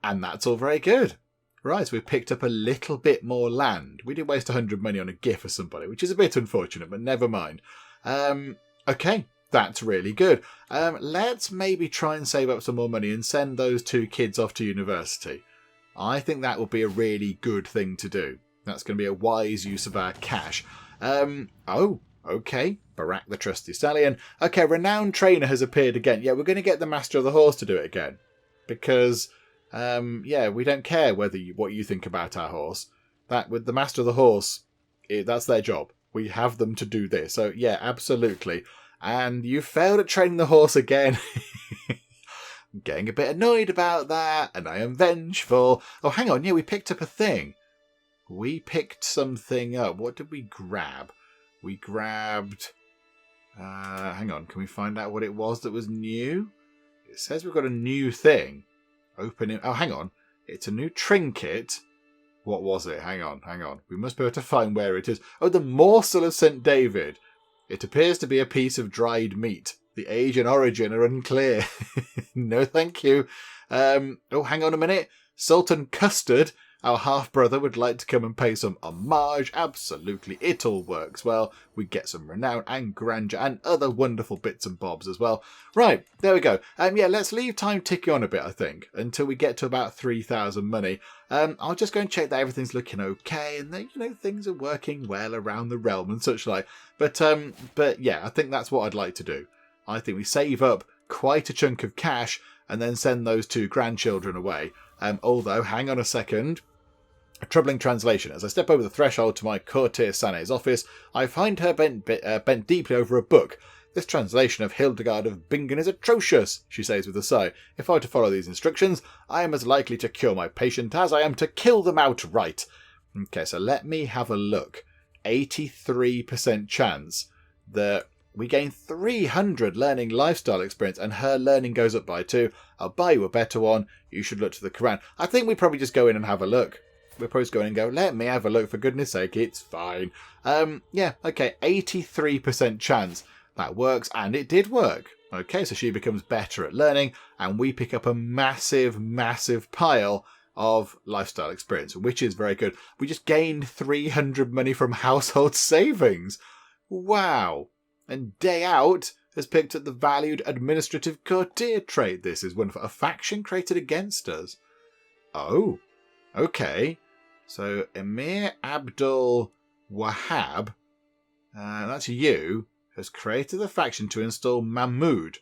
And that's all very good. Right, so we've picked up a little bit more land. We did waste 100 money on a gift for somebody, which is a bit unfortunate, but never mind. Okay, that's really good. Let's maybe try and save up some more money and send those 2 kids off to university. I think that would be a really good thing to do. That's going to be a wise use of our cash. Oh, okay. Barak the Trusty Stallion. Okay, Renowned Trainer has appeared again. Yeah, we're going to get the Master of the Horse to do it again. Because... yeah, we don't care what you think about our horse. That with the Master of the Horse, that's their job. We have them to do this. So yeah, absolutely. And you failed at training the horse again. I'm getting a bit annoyed about that, and I am vengeful. Oh, hang on. Yeah, we picked up a thing. We picked something up. What did we grab? We grabbed... hang on. Can we find out what it was that was new? It says we've got a new thing. Open it. Oh, hang on. It's a new trinket. What was it? Hang on. We must be able to find where it is. Oh, the morsel of St. David. It appears to be a piece of dried meat. The age and origin are unclear. No, thank you. Oh, hang on a minute. Sultan Custard, our half-brother, would like to come and pay some homage. Absolutely. It all works well. We get some renown and grandeur and other wonderful bits and bobs as well. Right, there we go. Yeah, let's leave time ticking on a bit, I think, until we get to about 3,000 money. I'll just go and check that everything's looking okay and that, things are working well around the realm and such like. But yeah, I think that's what I'd like to do. I think we save up quite a chunk of cash and then send those 2 grandchildren away. Although, hang on a second. A troubling translation. As I step over the threshold to my courtier Sane's office, I find her bent deeply over a book. This translation of Hildegard of Bingen is atrocious, she says with a sigh. If I were to follow these instructions, I am as likely to cure my patient as I am to kill them outright. Okay, so let me have a look. 83% chance that we gain 300 learning lifestyle experience, and her learning goes up by 2. I'll buy you a better one. You should look to the Quran. I think we probably just go in and have a look. We'll probably just go in and go, let me have a look, for goodness sake, it's fine. Yeah, okay, 83% chance that works, and it did work. Okay, so she becomes better at learning, and we pick up a massive, massive pile of lifestyle experience, which is very good. We just gained 300 money from household savings. Wow. And Day Out has picked up the valued administrative courtier trait. This is wonderful. A faction created against us. Oh, okay. So Emir Abdul Wahab, that's you, has created a faction to install Mahmud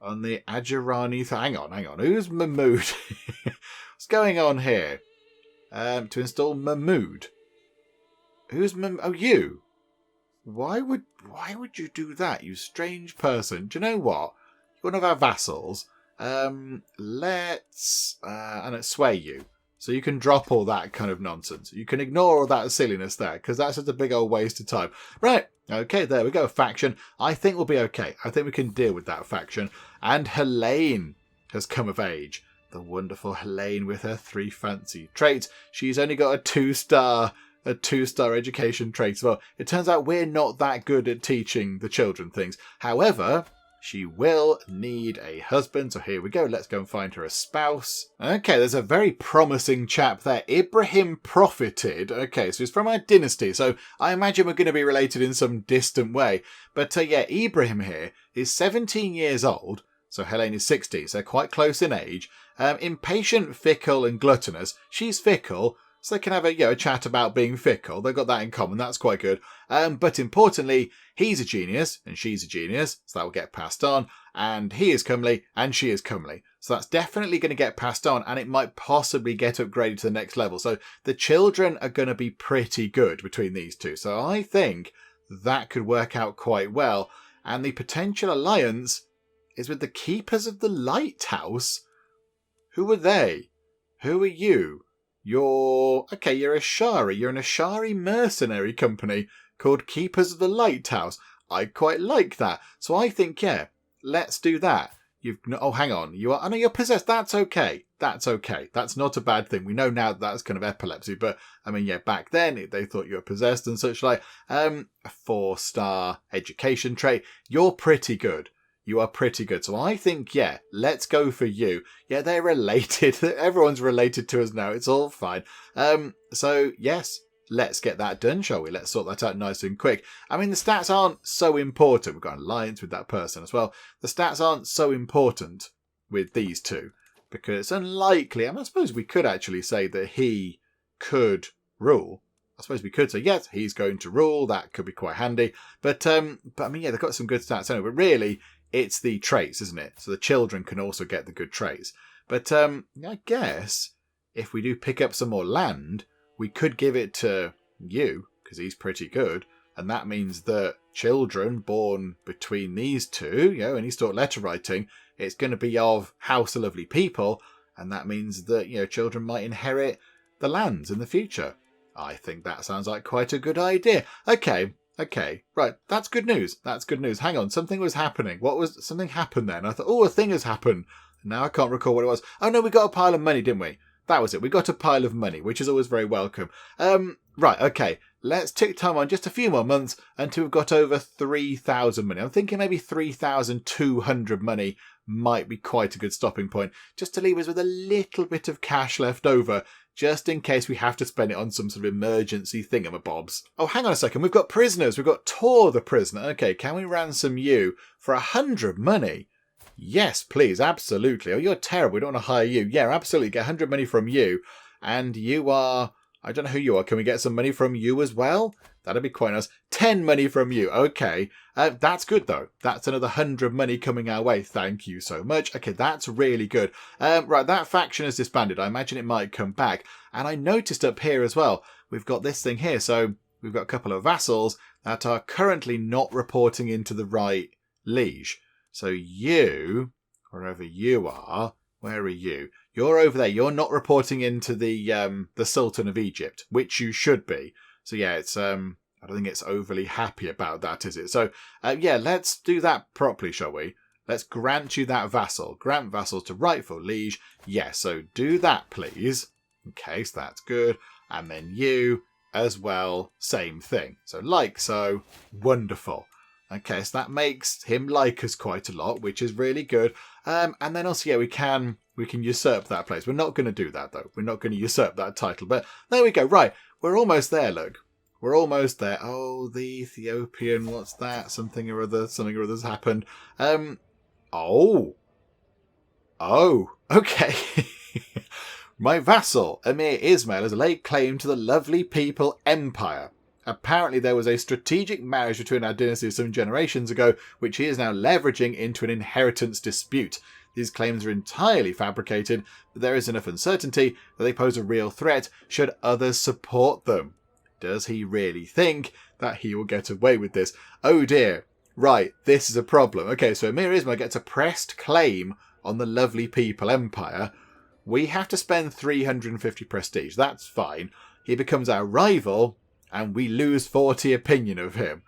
on the Ajirani. Hang on. Who's Mahmud? What's going on here? To install Mahmud. Who's Mahmud? Oh, you. Why would you do that, you strange person? Do you know what? You're one of our vassals. Let's sway you. So you can drop all that kind of nonsense. You can ignore all that silliness there, because that's just a big old waste of time. Right, okay, there we go, faction. I think we'll be okay. I think we can deal with that faction. And Helene has come of age. The wonderful Helene with her 3 fancy traits. She's only got a 2-star education trait as well. It turns out we're not that good at teaching the children things. However, she will need a husband. So here we go. Let's go and find her a spouse. Okay, there's a very promising chap there. Ibrahim profited. Okay, so he's from our dynasty. So I imagine we're going to be related in some distant way. But yeah, Ibrahim here is 17 years old. So Helene is 60. So quite close in age. Impatient, fickle and gluttonous. She's fickle. So they can have a chat about being fickle. They've got that in common. That's quite good. But importantly, he's a genius and she's a genius. So that will get passed on. And he is comely and she is comely. So that's definitely going to get passed on, and it might possibly get upgraded to the next level. So the children are going to be pretty good between these two. So I think that could work out quite well. And the potential alliance is with the Keepers of the Lighthouse. Who are they? Who are you? You're Ashari. You're an Ashari mercenary company called Keepers of the Lighthouse. I quite like that. So I think, yeah, let's do that. Hang on. You're possessed. That's okay. That's okay. That's not a bad thing. We know now that's kind of epilepsy, but I mean, yeah, back then they thought you were possessed and such like. A 4-star education trait. You're pretty good. You are pretty good. So I think, yeah, let's go for you. Yeah, they're related. Everyone's related to us now. It's all fine. So, yes, let's get that done, shall we? Let's sort that out nice and quick. I mean, the stats aren't so important. We've got an alliance with that person as well. The stats aren't so important with these two because it's unlikely. I suppose we could actually say that he could rule. I suppose we could say, yes, he's going to rule. That could be quite handy. But I mean, yeah, they've got some good stats anyway. But really, it's the traits, isn't it? So the children can also get the good traits. But I guess if we do pick up some more land, we could give it to you, because he's pretty good. And that means that children born between these two, and he's taught letter writing, it's going to be of House of Lovely People. And that means that, children might inherit the lands in the future. I think that sounds like quite a good idea. Okay, right, that's good news. Hang on, something was happening. Something happened then? I thought, a thing has happened. Now I can't recall what it was. Oh no, we got a pile of money, didn't we? That was it. We got a pile of money, which is always very welcome. Right, okay, let's tick time on just a few more months until we've got over 3,000 money. I'm thinking maybe 3,200 money might be quite a good stopping point, just to leave us with a little bit of cash left over, just in case we have to spend it on some sort of emergency thingamabobs. Oh, hang on a second. We've got prisoners. We've got Tor the prisoner. Okay, can we ransom you for 100 money? Yes, please. Absolutely. Oh, you're terrible. We don't want to hire you. Yeah, absolutely. Get 100 money from you. And you are... I don't know who you are. Can we get some money from you as well? That'd be quite nice. 10 money from you. Okay. That's good, though. That's another 100 money coming our way. Thank you so much. Okay, that's really good. Right, that faction is disbanded. I imagine it might come back. And I noticed up here as well, we've got this thing here. So we've got a couple of vassals that are currently not reporting into the right liege. So you, wherever you are, where are you? You're over there. You're not reporting into the Sultan of Egypt, which you should be. So yeah, it's I don't think it's overly happy about that, is it? So, yeah, let's do that properly, shall we? Let's grant you that vassal. Grant vassals to rightful liege. Yes, so do that, please. Okay, so that's good. And then you as well, same thing. So like so, wonderful. Okay, so that makes him like us quite a lot, which is really good. And then also, yeah, we can usurp that place. We're not going to do that, though. We're not going to usurp that title. But there we go. Right, we're almost there, look. We're almost there. Oh, the Ethiopian, what's that? Something or other's happened. Oh, okay. My vassal, Emir Ismail, has laid claim to the lovely people empire. Apparently there was a strategic marriage between our dynasty some generations ago, which he is now leveraging into an inheritance dispute. These claims are entirely fabricated, but there is enough uncertainty that they pose a real threat should others support them. Does he really think that he will get away with this? Oh dear. Right, this is a problem. Okay, so Emir Ismail gets a pressed claim on the lovely people empire. We have to spend 350 prestige. That's fine. He becomes our rival, and we lose 40 opinion of him.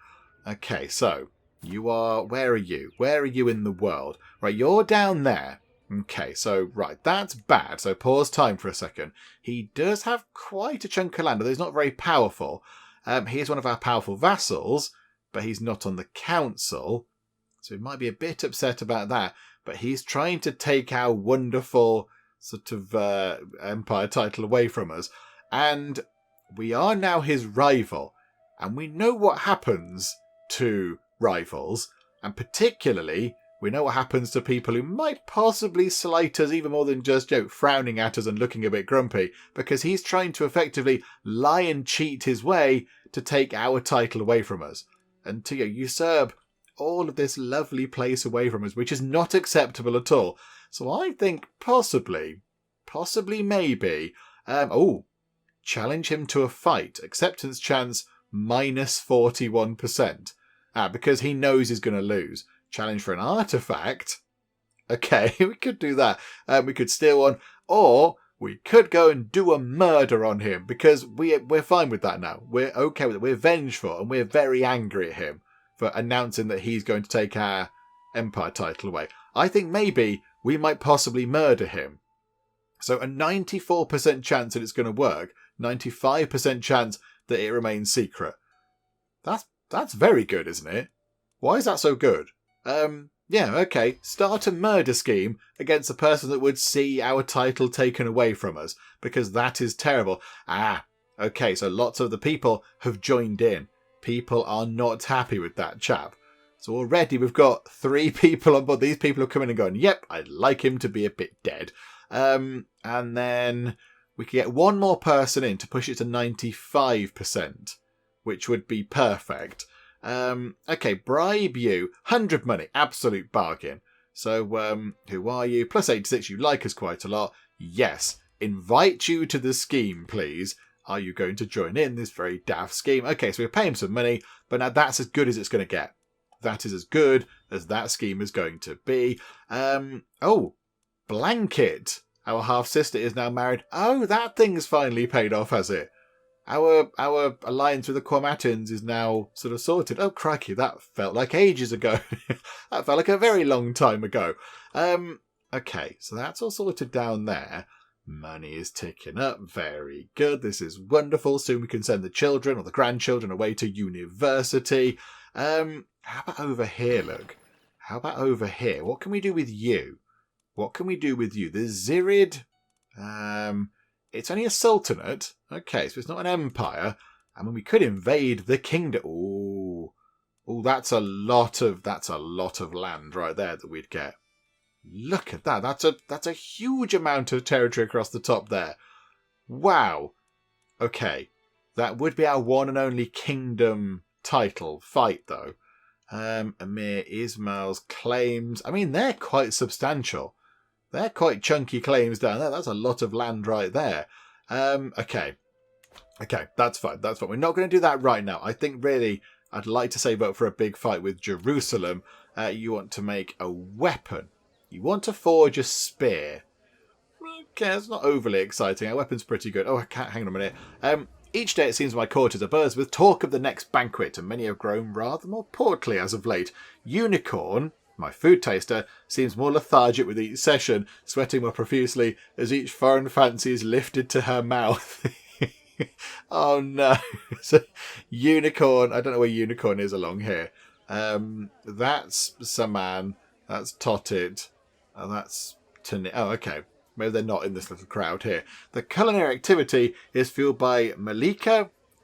Okay, so you are... Where are you? Where are you in the world? Right, you're down there. Okay, so, right, that's bad. So pause time for a second. He does have quite a chunk of land, although he's not very powerful. He is one of our powerful vassals, but he's not on the council. So he might be a bit upset about that. But he's trying to take our wonderful sort of empire title away from us. And we are now his rival. And we know what happens to rivals. And particularly, we know what happens to people who might possibly slight us even more than just frowning at us and looking a bit grumpy. Because he's trying to effectively lie and cheat his way to take our title away from us. And to usurp all of this lovely place away from us, which is not acceptable at all. So I think possibly maybe, challenge him to a fight. Acceptance chance minus 41%. Because he knows he's going to lose. Challenge for an artifact. Okay, we could do that. We could steal one. Or we could go and do a murder on him. Because we're fine with that now. We're okay with it. We're vengeful. And we're very angry at him for announcing that he's going to take our empire title away. I think maybe we might possibly murder him. So a 94% chance that it's going to work. 95% chance that it remains secret. That's very good, isn't it? Why is that so good? Yeah, okay. Start a murder scheme against the person that would see our title taken away from us. Because that is terrible. Okay, so lots of the people have joined in. People are not happy with that chap. So already we've got 3 people on board. These people have come in and gone, yep, I'd like him to be a bit dead. And then we could get one more person in to push it to 95%, which would be perfect. Okay, bribe you. 100 money. Absolute bargain. So, who are you? Plus 86, you like us quite a lot. Yes. Invite you to the scheme, please. Are you going to join in this very daft scheme? Okay, so we're paying some money, but now that's as good as it's going to get. That is as good as that scheme is going to be. Blanket. Our half-sister is now married. Oh, that thing's finally paid off, has it? Our alliance with the Quamatins is now sort of sorted. Oh, crikey, that felt like ages ago. That felt like a very long time ago. Okay, so that's all sorted down there. Money is ticking up. Very good. This is wonderful. Soon we can send the children or the grandchildren away to university. How about over here, look? How about over here? What can we do with you? What can we do with you? The Zirid. It's only a sultanate. Okay, so it's not an empire. I mean, we could invade the kingdom. Ooh, that's a lot of land right there that we'd get. Look at that. That's a huge amount of territory across the top there. Wow. Okay. That would be our one and only kingdom title fight, though. Emir Ismail's claims. I mean, they're quite substantial. They're quite chunky claims down there. That's a lot of land right there. Okay. Okay, that's fine. That's fine. We're not going to do that right now. I think really I'd like to save up for a big fight with Jerusalem. You want to make a weapon. You want to forge a spear. Okay, that's not overly exciting. Our weapon's pretty good. Oh, I can't. Hang on a minute. Each day it seems my court is abuzz with talk of the next banquet, and many have grown rather more portly as of late. Unicorn, my food taster, seems more lethargic with each session, sweating more profusely as each foreign fancy is lifted to her mouth. Oh no. So, Unicorn, I don't know where Unicorn is along here. That's Saman, that's Totit, and that's Tani. Oh, okay. Maybe they're not in this little crowd here. The culinary activity is fueled by Malik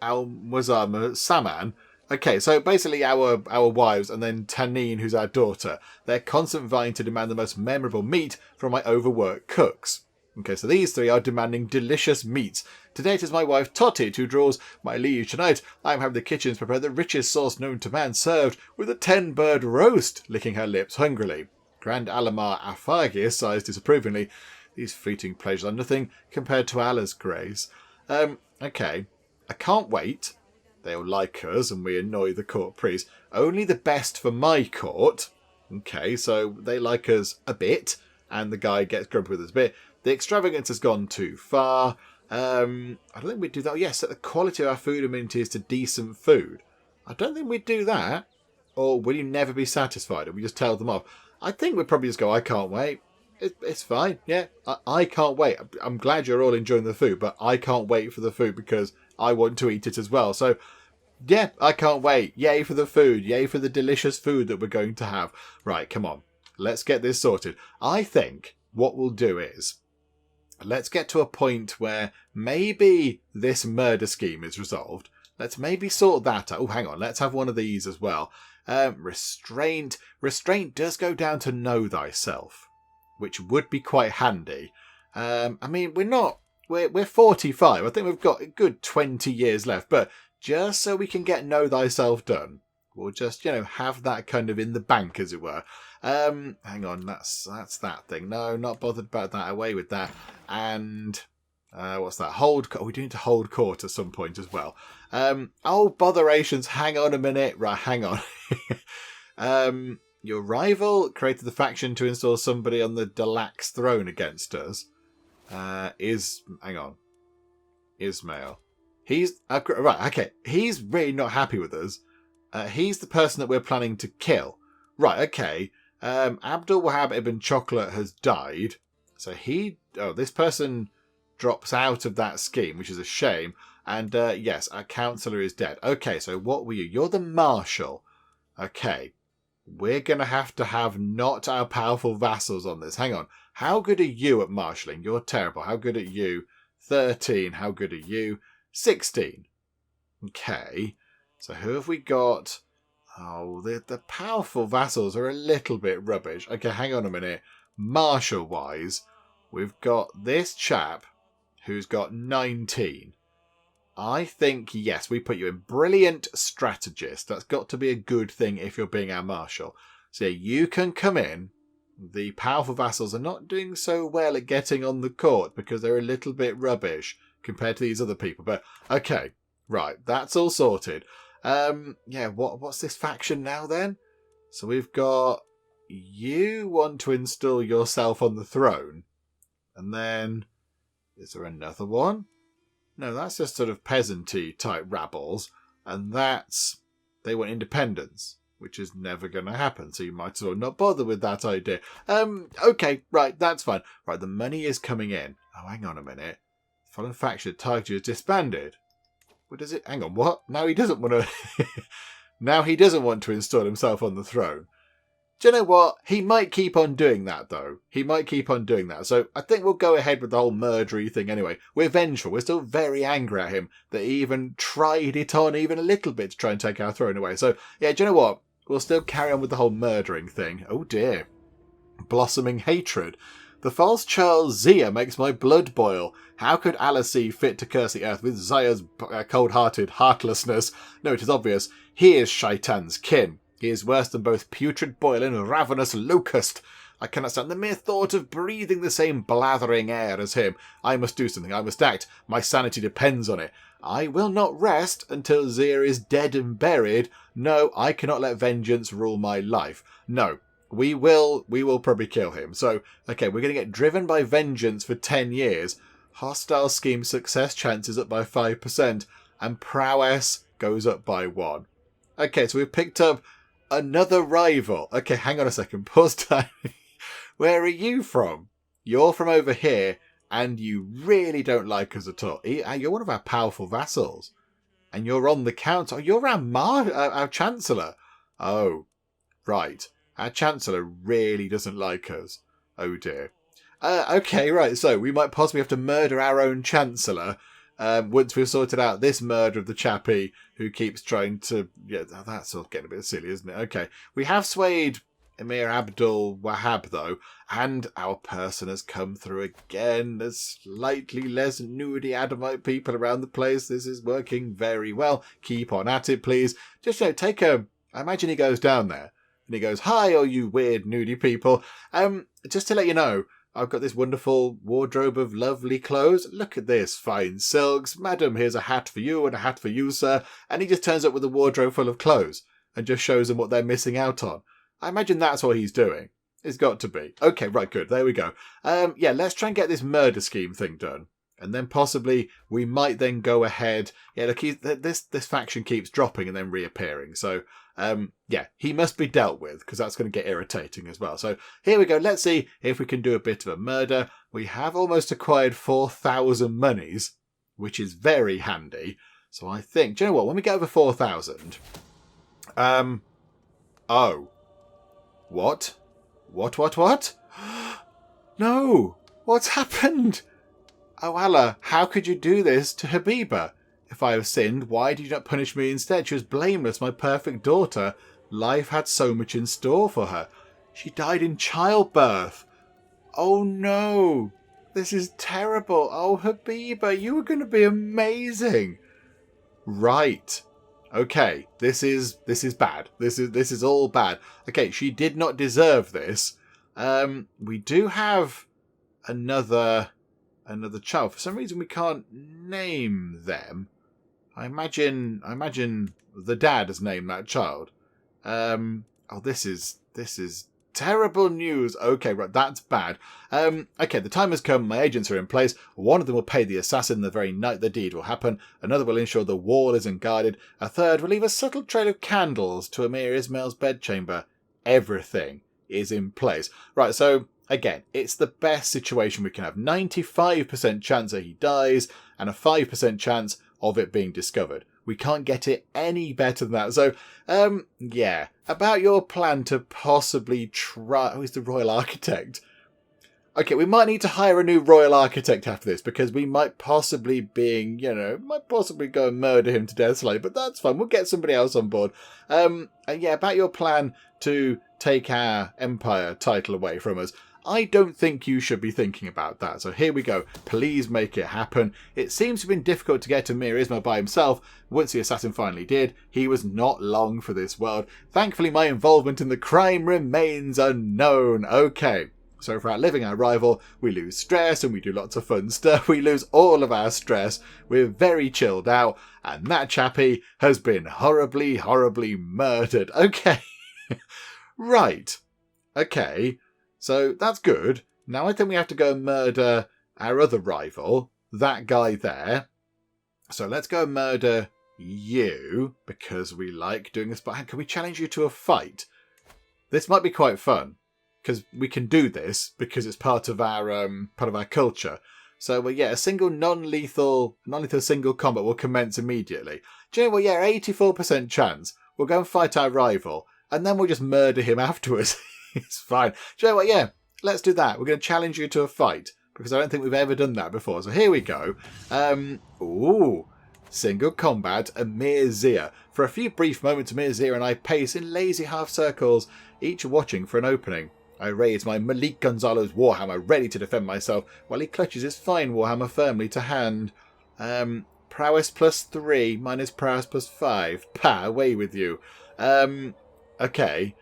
Al-Muazzam Teacup. Okay, so basically our wives and then Tanine, who's our daughter. They're constant vying to demand the most memorable meat from my overworked cooks. Okay, so these three are demanding delicious meats. Today it is my wife Totit who draws my liege. Tonight I am having the kitchens prepare the richest sauce known to man, served with a 10-bird roast, licking her lips hungrily. Grand Alamar Afagir sighs disapprovingly. These fleeting pleasures are nothing compared to Allah's grace. Okay. I can't wait. They'll like us and we annoy the court priest. Only the best for my court. Okay, so they like us a bit and the guy gets grumpy with us a bit. The extravagance has gone too far. I don't think we'd do that. Yes, set the quality of our food amenities to decent food. I don't think we'd do that. Or will you never be satisfied? And we just tell them off. I think we'd probably just go, I can't wait. It's fine, yeah. I can't wait. I'm glad you're all enjoying the food, but I can't wait for the food because I want to eat it as well. So, yeah, I can't wait. Yay for the food. Yay for the delicious food that we're going to have. Right, come on. Let's get this sorted. I think what we'll do is, let's get to a point where maybe this murder scheme is resolved. Let's maybe sort that out. Oh, hang on. Let's have one of these as well. Restraint. Restraint does go down to know thyself, which would be quite handy. I mean, we're 45. I think we've got a good 20 years left, but just so we can get know thyself done, we'll just, have that kind of in the bank, as it were. Hang on, that's that thing. No, not bothered about that. Away with that. And what's that? We do need to hold court at some point as well. Oh, botherations. Hang on a minute. Right, hang on. Your rival created the faction to install somebody on the Delax throne against us. Hang on. Ismail. He's, right, okay. He's really not happy with us. He's the person that we're planning to kill. Right, okay. Abdul Wahab ibn Chocolate has died. So this person drops out of that scheme, which is a shame. And, yes, our councillor is dead. Okay, so what were you? You're the marshal. Okay. We're going to have not our powerful vassals on this. Hang on. How good are you at marshalling? You're terrible. How good are you? 13. How good are you? 16. Okay. So who have we got? Oh, the powerful vassals are a little bit rubbish. Okay, hang on a minute. Marshal-wise, we've got this chap who's got 19. I think, yes, we put you in brilliant strategist. That's got to be a good thing if you're being our marshal. So you can come in. The powerful vassals are not doing so well at getting on the court because they're a little bit rubbish compared to these other people. But, okay, right, that's all sorted. Yeah, what's this faction now then? So we've got, you want to install yourself on the throne. And then, is there another one? No, that's just sort of peasanty type rabbles. And they want independence, which is never going to happen. So you might as well not bother with that idea. Okay, right, that's fine. Right, the money is coming in. Oh, hang on a minute. Fallen faction target is disbanded. What does it? Hang on, what? Now he doesn't want to. Now he doesn't want to install himself on the throne. Do you know what? He might keep on doing that, though. He might keep on doing that. So I think we'll go ahead with the whole murdery thing anyway. We're vengeful. We're still very angry at him that he even tried it on even a little bit to try and take our throne away. So, yeah, do you know what? We'll still carry on with the whole murdering thing. Oh, dear. Blossoming hatred. The false Charles Zia makes my blood boil. How could Allah see fit to curse the earth with Zaya's cold-hearted heartlessness? No, it is obvious. He is Shaitan's kin. He is worse than both putrid boil and ravenous locust. I cannot stand the mere thought of breathing the same blathering air as him. I must do something. I must act. My sanity depends on it. I will not rest until Zia is dead and buried. No, I cannot let vengeance rule my life. No. We will probably kill him. So, okay, we're going to get driven by vengeance for 10 years. Hostile scheme success chances up by 5%. and prowess goes up by 1. Okay, so we've picked up another rival. Okay, hang on a second. Pause time. Where are you from? You're from over here, and you really don't like us at all. You're one of our powerful vassals. And you're on the count. Oh, you're our Chancellor. Oh, right. Our Chancellor really doesn't like us. Oh, dear. Okay, right. So we might possibly have to murder our own Chancellor once we've sorted out this murder of the chappie who keeps trying to... Yeah, that's all getting a bit silly, isn't it? Okay. We have swayed Emir Abdul Wahab, though, and our person has come through again. There's slightly less nudie Adamite people around the place. This is working very well. Keep on at it, please. Just, take a... I imagine he goes down there, and he goes, "Hi, all you weird nudie people. Just to let you know, I've got this wonderful wardrobe of lovely clothes. Look at this, fine silks. Madam, here's a hat for you and a hat for you, sir." And he just turns up with a wardrobe full of clothes and just shows them what they're missing out on. I imagine that's what he's doing. It's got to be. Okay, right, good. There we go. Yeah, let's try and get this murder scheme thing done. And then possibly we might then go ahead. Yeah, look, this faction keeps dropping and then reappearing. So, yeah, he must be dealt with because that's going to get irritating as well. So here we go. Let's see if we can do a bit of a murder. We have almost acquired 4,000 monies, which is very handy. So I think, do you know what? When we get over 4,000, oh. What? What? No! What's happened? Oh Allah, how could you do this to Habiba? If I have sinned, why did you not punish me instead? She was blameless, my perfect daughter. Life had so much in store for her. She died in childbirth. Oh no! This is terrible. Oh Habiba, you were going to be amazing. Right. Okay, this is bad. This is all bad. Okay, she did not deserve this. We do have another child. For some reason we can't name them. I imagine the dad has named that child. Oh, this is terrible news. Okay, right, that's bad. Okay, the time has come. My agents are in place. One of them will pay the assassin the very night the deed will happen. Another will ensure the wall is unguarded. A third will leave a subtle trail of candles to Emir Ismail's bedchamber. Everything is in place. Right, so again, it's the best situation we can have. 95% chance that he dies and a 5% chance of it being discovered. We can't get it any better than that. So, yeah. About your plan to possibly try... Oh, he's the royal architect. Okay, we might need to hire a new royal architect after this because we might possibly go and murder him to death slightly, but that's fine. We'll get somebody else on board. And yeah, about your plan to take our empire title away from us. I don't think you should be thinking about that. So here we go. Please make it happen. It seems to have been difficult to get to Emir Ismail by himself. Once the assassin finally did, he was not long for this world. Thankfully, my involvement in the crime remains unknown. Okay. So for outliving our rival, we lose stress and we do lots of fun stuff. We lose all of our stress. We're very chilled out. And that chappie has been horribly, horribly murdered. Okay. Right. Okay. So that's good. Now I think we have to go and murder our other rival, that guy there. So let's go and murder you, because we like doing this. But can we challenge you to a fight? This might be quite fun, because we can do this, because it's part of our culture. So yeah, a single non-lethal single combat will commence immediately. Do you know what? Yeah, 84% chance. We'll go and fight our rival, and then we'll just murder him afterwards. It's fine. Do you know what? Yeah, let's do that. We're going to challenge you to a fight because I don't think we've ever done that before. So here we go. Single combat, Emir Zia. For a few brief moments, Emir Zia and I pace in lazy half circles, each watching for an opening. I raise my Malik Gonzalo's warhammer, ready to defend myself, while he clutches his fine warhammer firmly to hand. Prowess +3, minus prowess +5. Pa, away with you. Okay.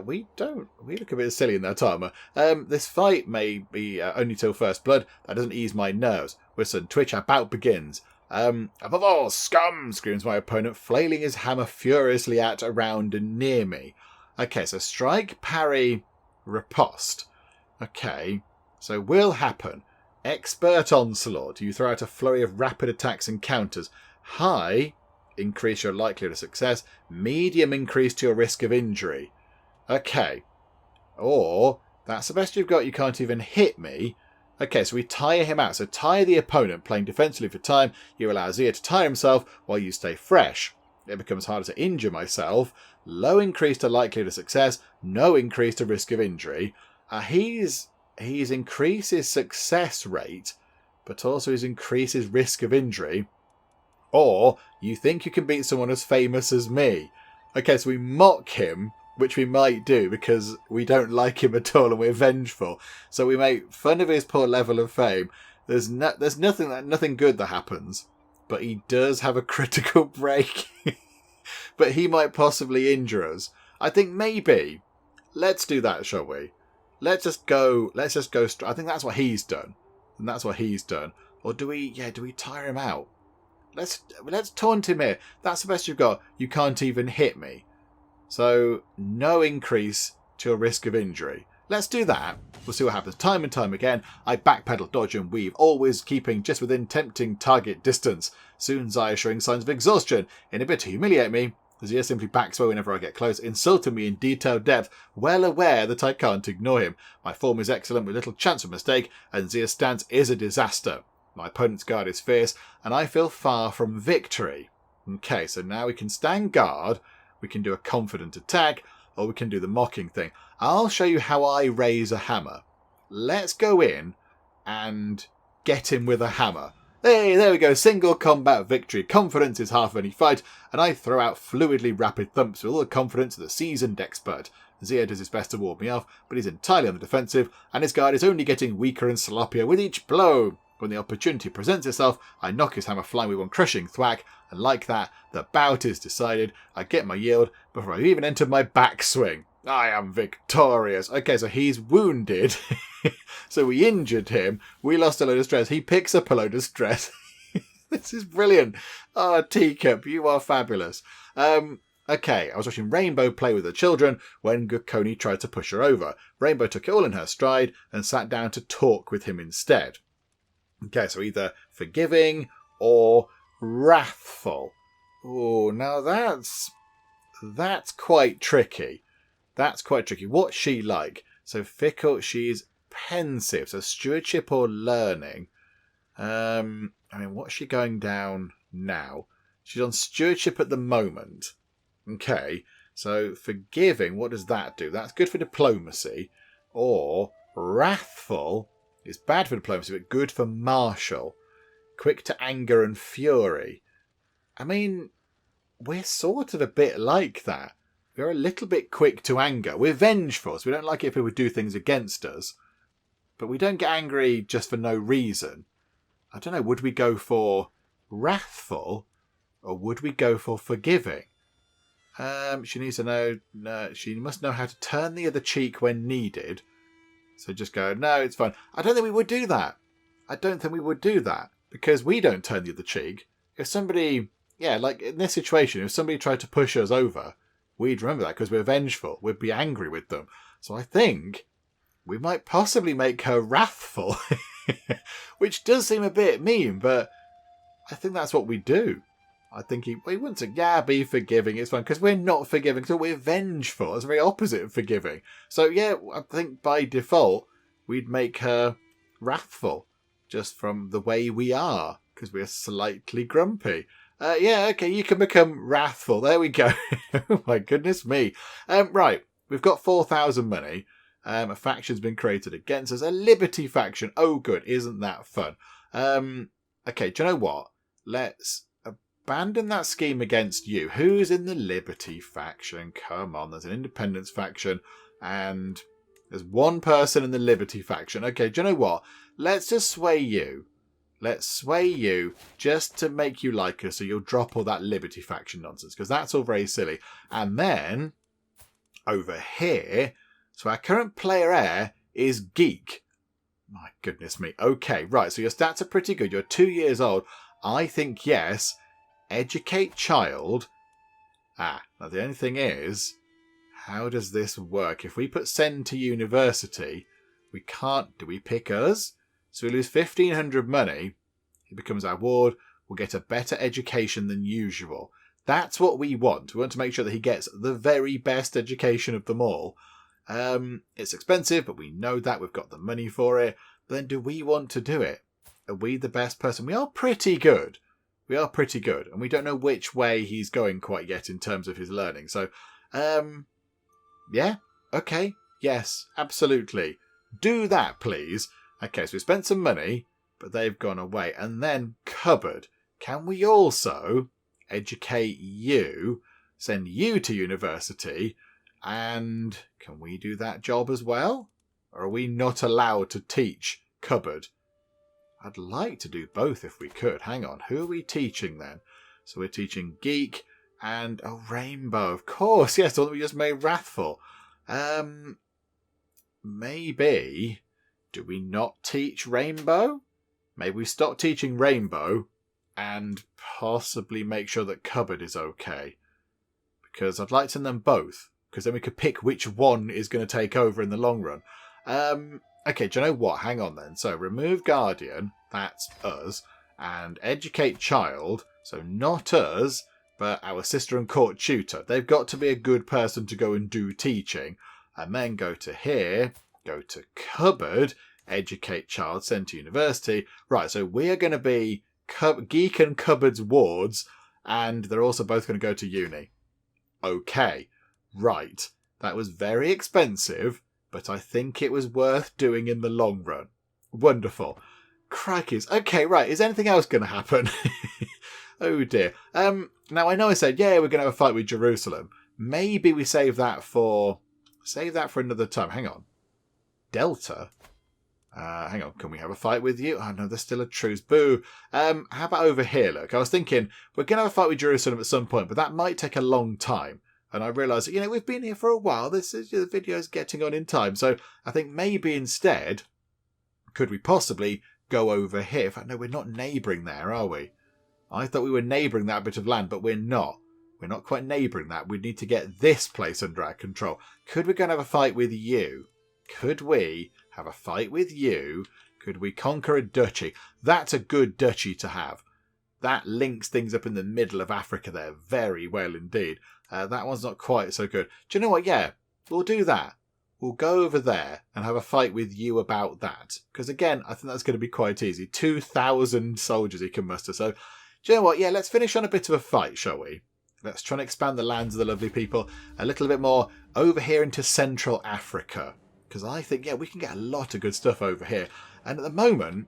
We look a bit silly in that armour. This fight may be only till first blood. That doesn't ease my nerves. With some twitch, our bout begins. Above all, scum! Screams my opponent, flailing his hammer furiously at, around, and near me. Okay, so strike, parry, riposte. Okay, so will happen. Expert onslaught. You throw out a flurry of rapid attacks and counters. High, increase your likelihood of success. Medium, increase to your risk of injury. Okay. Or, that's the best you've got, you can't even hit me. Okay, so we tire him out. So tire the opponent, playing defensively for time. You allow Zia to tire himself while you stay fresh. It becomes harder to injure myself. Low increase to likelihood of success. No increase to risk of injury. He's increased his success rate, but also he's increased his risk of injury. Or, you think you can beat someone as famous as me. Okay, so we mock him, which we might do because we don't like him at all and we're vengeful. So we make fun of his poor level of fame. There's nothing good that happens, but he does have a critical break. But he might possibly injure us. I think maybe let's do that, shall we? Let's just go. I think that's what he's done, and that's what he's done. Or do we tire him out? Let's taunt him here. That's the best you've got. You can't even hit me. So, no increase to your risk of injury. Let's do that. We'll see what happens. Time and time again, I backpedal, dodge and weave, always keeping just within tempting target distance. Soon Zaya showing signs of exhaustion. In a bit to humiliate me, Zia simply backs away whenever I get close, insulting me in detailed depth, well aware that I can't ignore him. My form is excellent with little chance of mistake, and Zia's stance is a disaster. My opponent's guard is fierce, and I feel far from victory. Okay, so now we can stand guard, we can do a confident attack, or we can do the mocking thing. I'll show you how I raise a hammer. Let's go in and get him with a hammer. Hey, there we go, single combat victory. Confidence is half of any fight, and I throw out fluidly rapid thumps with all the confidence of the seasoned expert. Zia does his best to ward me off, but he's entirely on the defensive, and his guard is only getting weaker and sloppier with each blow. When the opportunity presents itself, I knock his hammer flying with one crushing thwack, and like that, the bout is decided. I get my yield before I even enter my backswing. I am victorious. Okay, so he's wounded. So we injured him. We lost a load of stress. He picks up a load of stress. This is brilliant. Oh, Teacup, you are fabulous. Okay, I was watching Rainbow play with the children when Gukoni tried to push her over. Rainbow took it all in her stride and sat down to talk with him instead. Okay, so either forgiving or wrathful. Oh, now that's quite tricky. That's quite tricky. What's she like? So fickle, she's pensive. So stewardship or learning. What's she going down now? She's on stewardship at the moment. Okay, so forgiving, what does that do? That's good for diplomacy. Or wrathful is bad for diplomacy, but good for martial. Quick to anger and fury. I mean, we're sort of a bit like that. We're a little bit quick to anger. We're vengeful, so we don't like it if people do things against us. But we don't get angry just for no reason. I don't know, would we go for wrathful or would we go for forgiving? She needs to know, she must know how to turn the other cheek when needed. So just go, no, it's fine. I don't think we would do that. Because we don't turn the other cheek. If somebody, like in this situation, if somebody tried to push us over, we'd remember that because we're vengeful. We'd be angry with them. So I think we might possibly make her wrathful. Which does seem a bit mean, but I think that's what we do. I think he wouldn't say, be forgiving, it's fine, because we're not forgiving, so we're vengeful. It's the very opposite of forgiving. So I think by default, we'd make her wrathful, just from the way we are, because we're slightly grumpy. Okay, you can become wrathful. There we go. Oh my goodness me. Right, we've got 4,000 money. A faction's been created against us. A Liberty faction. Oh good, isn't that fun? Okay, do you know what? Let's abandon that scheme against you. Who's in the Liberty faction? Come on, there's an Independence faction, and there's one person in the Liberty faction. Okay, do you know what? Let's just sway you. Let's sway you just to make you like us, so you'll drop all that Liberty faction nonsense, because that's all very silly. And then, over here, so our current player heir is Geek. My goodness me. Okay, right, so your stats are pretty good. You're 2 years old. I think, yes, educate child. Now the only thing is, how does this work? If we put send to university, we can't. Do we pick us? So we lose 1,500 money. He becomes our ward. will get a better education than usual. That's what we want. We want to make sure that he gets the very best education of them all. It's expensive, but we know that. We've got the money for it. But then do we want to do it? Are we the best person? We are pretty good. We are pretty good. And we don't know which way he's going quite yet in terms of his learning. So, yeah. Okay. Yes, absolutely. Do that, please. Okay, so we spent some money, but they've gone away. And then cupboard. Can we also educate you, send you to university, and can we do that job as well? Or are we not allowed to teach cupboard? I'd like to do both if we could. Hang on, who are we teaching then? So we're teaching Geek and a Rainbow, of course. Yes, the one that we just made Wrathful. Maybe, do we not teach Rainbow? Maybe we stop teaching Rainbow and possibly make sure that cupboard is okay. Because I'd like to send them both. Because then we could pick which one is going to take over in the long run. Okay, do you know what? Hang on then. So remove Guardian, that's us, and educate Child, so not us, but our sister and court tutor. They've got to be a good person to go and do teaching. And then go to here, go to Cupboard, educate Child, send to university. Right, so we are going to be Geek and Cupboard's wards, and they're also both going to go to uni. Okay, right. That was very expensive, but I think it was worth doing in the long run. Wonderful. Crikeys. Okay, right. Is anything else going to happen? Oh dear. Now I know I said, yeah, we're going to have a fight with Jerusalem. Maybe we save that for another time. Hang on. Delta? Hang on. Can we have a fight with you? Oh no, there's still a truce. Boo. How about over here? Look, I was thinking we're going to have a fight with Jerusalem at some point, but that might take a long time. And I realised, we've been here for a while. The video's getting on in time. So I think maybe instead, could we possibly go over here? In fact, no, we're not neighbouring there, are we? I thought we were neighbouring that bit of land, but we're not. We're not quite neighbouring that. We need to get this place under our control. Could we go and have a fight with you? Could we have a fight with you? Could we conquer a duchy? That's a good duchy to have. That links things up in the middle of Africa there very well indeed. That one's not quite so good. Do you know what? Yeah, we'll do that. We'll go over there and have a fight with you about that. Because again, I think that's going to be quite easy. 2,000 soldiers he can muster. So, do you know what? Yeah, let's finish on a bit of a fight, shall we? Let's try and expand the lands of the lovely people a little bit more over here into Central Africa. Because I think, yeah, we can get a lot of good stuff over here. And at the moment,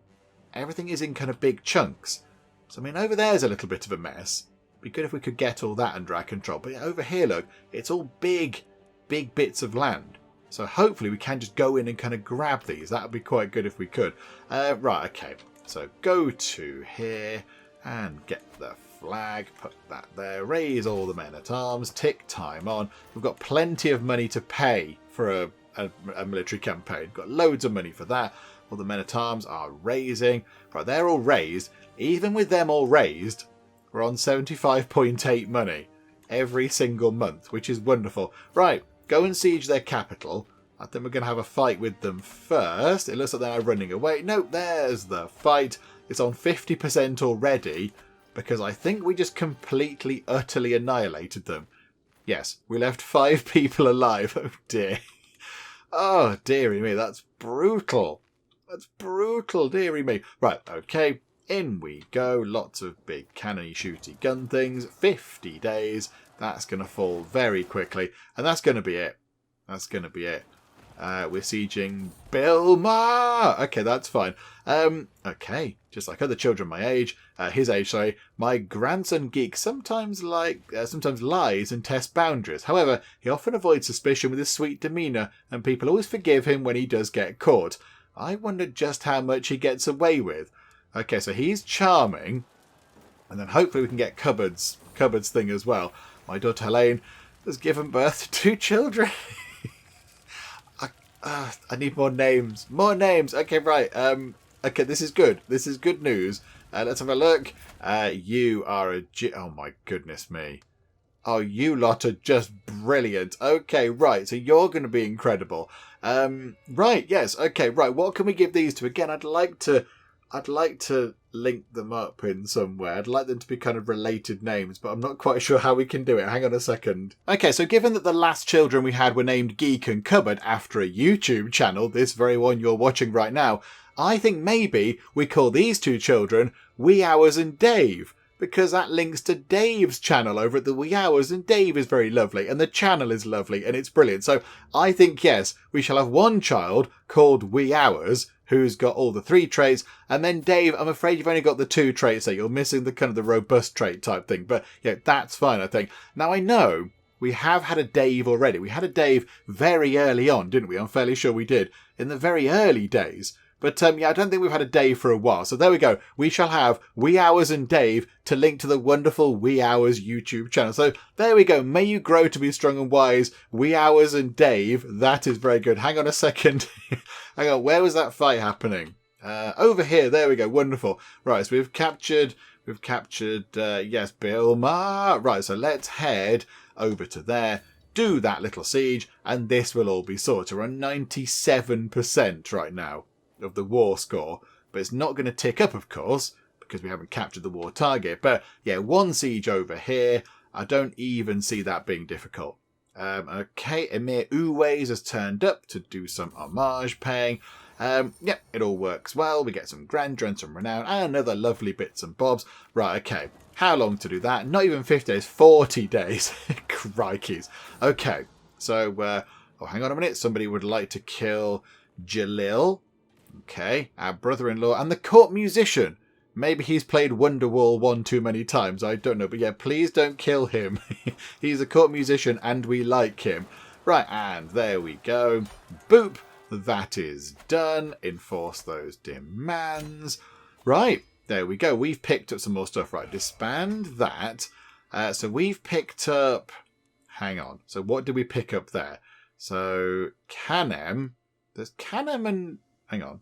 everything is in kind of big chunks. So, I mean, over there's a little bit of a mess. Be good if we could get all that under our control. But yeah, over here, look, it's all big bits of land. So hopefully we can just go in and kind of grab these. That would be quite good if we could. Right, okay. So go to here and get the flag. Put that there. Raise all the men-at-arms. Tick time on. We've got plenty of money to pay for a military campaign. Got loads of money for that. All the men-at-arms are raising. Right, they're all raised. Even with them all raised, we're on 75.8 money every single month, which is wonderful. Right, go and siege their capital. I think we're going to have a fight with them first. It looks like they're running away. Nope, there's the fight. It's on 50% already because I think we just completely, utterly annihilated them. Yes, we left 5 people alive. Oh dear. Oh, dearie me, that's brutal. That's brutal, dearie me. Right, okay. In we go. Lots of big cannony shooty gun things. 50 days. That's going to fall very quickly. And that's going to be it. That's going to be it. We're sieging Bilma. Okay, that's fine. Okay, just like other children my age, his age, sorry, my grandson Geek sometimes lies and tests boundaries. However, he often avoids suspicion with his sweet demeanour, and people always forgive him when he does get caught. I wonder just how much he gets away with. Okay, so he's charming, and then hopefully we can get Cupboard's thing as well. My daughter Helene has given birth to 2 children. I need more names. More names. Okay, right. Okay, this is good. This is good news. Let's have a look. You are oh my goodness me. Oh, you lot are just brilliant. Okay, right. So you're going to be incredible. Right. Yes. Okay. Right. What can we give these to? Again, I'd like to I'd like to link them up in some way. I'd like them to be kind of related names, but I'm not quite sure how we can do it. Hang on a second. Okay, so given that the last children we had were named Geek and Cupboard after a YouTube channel, this very one you're watching right now, I think maybe we call these two children Wee Hours and Dave, because that links to Dave's channel over at the Wee Hours, and Dave is very lovely, and the channel is lovely, and it's brilliant. So I think, yes, we shall have one child called Wee Hours, who's got all the 3 traits, and then Dave, I'm afraid you've only got the 2 traits, so you're missing the kind of the robust trait type thing, but yeah, that's fine, I think. Now I know we have had a Dave already. We had a Dave very early on, didn't we? I'm fairly sure we did, in the very early days. But yeah, I don't think we've had a Dave for a while. So there we go. We shall have Wee Hours and Dave to link to the wonderful Wee Hours YouTube channel. So there we go. May you grow to be strong and wise. Wee Hours and Dave. That is very good. Hang on a second. Hang on. Where was that fight happening? Over here. There we go. Wonderful. Right. So we've captured, yes, Bill Ma. Right. So let's head over to there. Do that little siege. And this will all be sorted. We're on 97% right now of the war score, but it's not going to tick up, of course, because we haven't captured the war target. But yeah, 1 siege over here. I don't even see that being difficult. Okay, Emir Uways has turned up to do some homage paying. Yep, it all works well. We get some grandeur and some renown and other lovely bits and bobs. Right, okay. How long to do that? Not even 50 days, 40 days. Crikeys. Okay, so, oh, hang on a minute. Somebody would like to kill Jalil. Okay, our brother-in-law and the court musician. Maybe he's played Wonderwall one too many times. I don't know. But yeah, please don't kill him. He's a court musician and we like him. Right, and there we go. Boop. That is done. Enforce those demands. Right, there we go. We've picked up some more stuff. Right, disband that. So we've picked up... Hang on. So what did we pick up there? So Kanem. There's Kanem and... Hang on.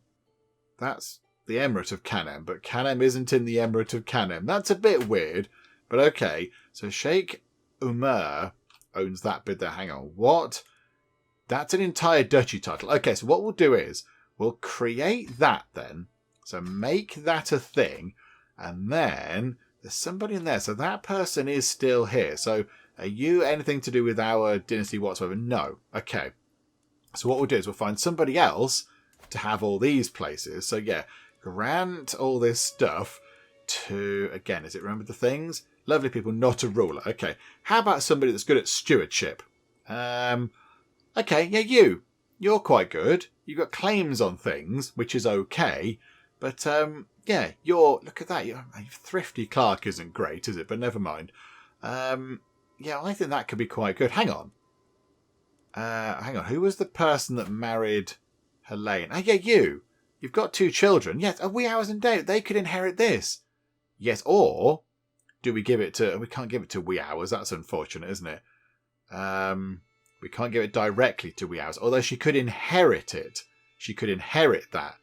That's the Emirate of Kanem, but Kanem isn't in the Emirate of Kanem. That's a bit weird, but okay. So Sheikh Umar owns that bit there. Hang on. What? That's an entire duchy title. Okay, so what we'll do is we'll create that then. So make that a thing, and then there's somebody in there. So that person is still here. So are you anything to do with our dynasty whatsoever? No. Okay. So what we'll do is we'll find somebody else to have all these places. So yeah, grant all this stuff to, again, is it remember the things? Lovely people, not a ruler. Okay, how about somebody that's good at stewardship? Okay, yeah, you're quite good. You've got claims on things, which is okay. But yeah, look at that. Your thrifty clerk isn't great, is it? But never mind. Yeah, I think that could be quite good. Hang on. Who was the person that married Helene? Oh, yeah, You've got 2 children. Yes, Wee Hours and Dave. They could inherit this. Yes, or do we give it to... We can't give it to Wee Hours. That's unfortunate, isn't it? We can't give it directly to Wee Hours. Although she could inherit it. She could inherit that.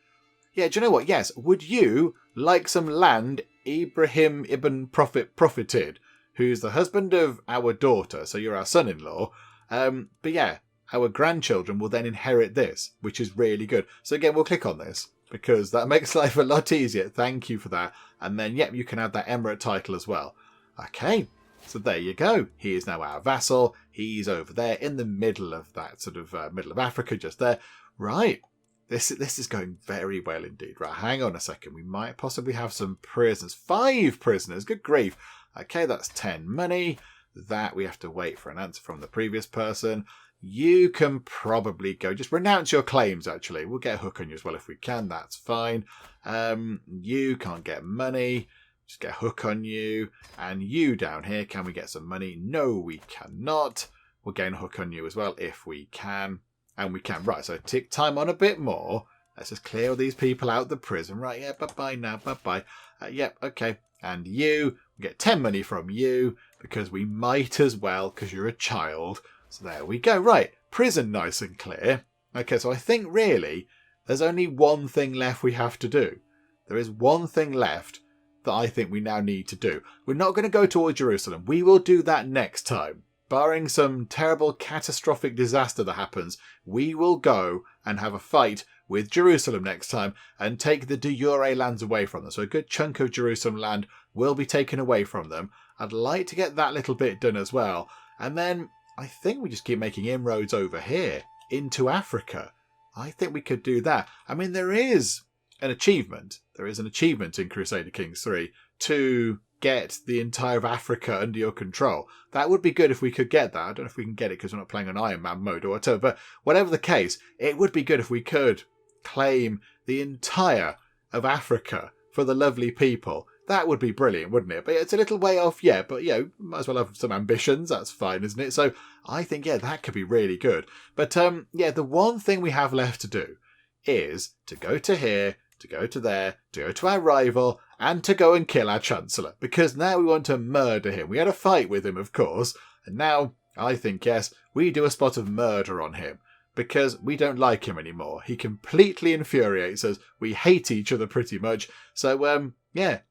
Yeah, do you know what? Yes, would you like some land Ibrahim ibn Prophet profited, who's the husband of our daughter, so you're our son-in-law. But yeah, our grandchildren will then inherit this, which is really good. So again, we'll click on this because that makes life a lot easier. Thank you for that. And then, yep, you can add that emirate title as well. Okay, so there you go. He is now our vassal. He's over there in the middle of that sort of middle of Africa, just there. Right. This is going very well indeed. Right, hang on a second. We might possibly have some prisoners. 5 prisoners. Good grief. Okay, that's 10 money. That we have to wait for an answer from the previous person. You can probably go. Just renounce your claims, actually. We'll get a hook on you as well if we can. That's fine. You can't get money. Just get a hook on you. And you down here, can we get some money? No, we cannot. We'll gain a hook on you as well if we can. And we can. Right, so tick time on a bit more. Let's just clear all these people out the prison. Right, yeah, bye-bye now, bye-bye. Yep, okay. And you, we get 10 money from you because we might as well because you're a child. So there we go. Right, prison nice and clear. Okay, so I think really there's only one thing left we have to do. There is one thing left that I think we now need to do. We're not going to go towards Jerusalem. We will do that next time. Barring some terrible catastrophic disaster that happens, we will go and have a fight with Jerusalem next time and take the de jure lands away from them. So a good chunk of Jerusalem land will be taken away from them. I'd like to get that little bit done as well. And then I think we just keep making inroads over here into Africa. I think we could do that. I mean, there is an achievement. There is an achievement in Crusader Kings 3 to get the entire of Africa under your control. That would be good if we could get that. I don't know if we can get it because we're not playing on Iron Man mode or whatever, but whatever the case, it would be good if we could claim the entire of Africa for the lovely people. That would be brilliant, wouldn't it? But it's a little way off yet, but, might as well have some ambitions. That's fine, isn't it? So I think, that could be really good. But, the one thing we have left to do is to go to here, to go to there, to go to our rival, and to go and kill our Chancellor. Because now we want to murder him. We had a fight with him, of course. And now, I think, yes, we do a spot of murder on him. Because we don't like him anymore. He completely infuriates us. We hate each other pretty much. So,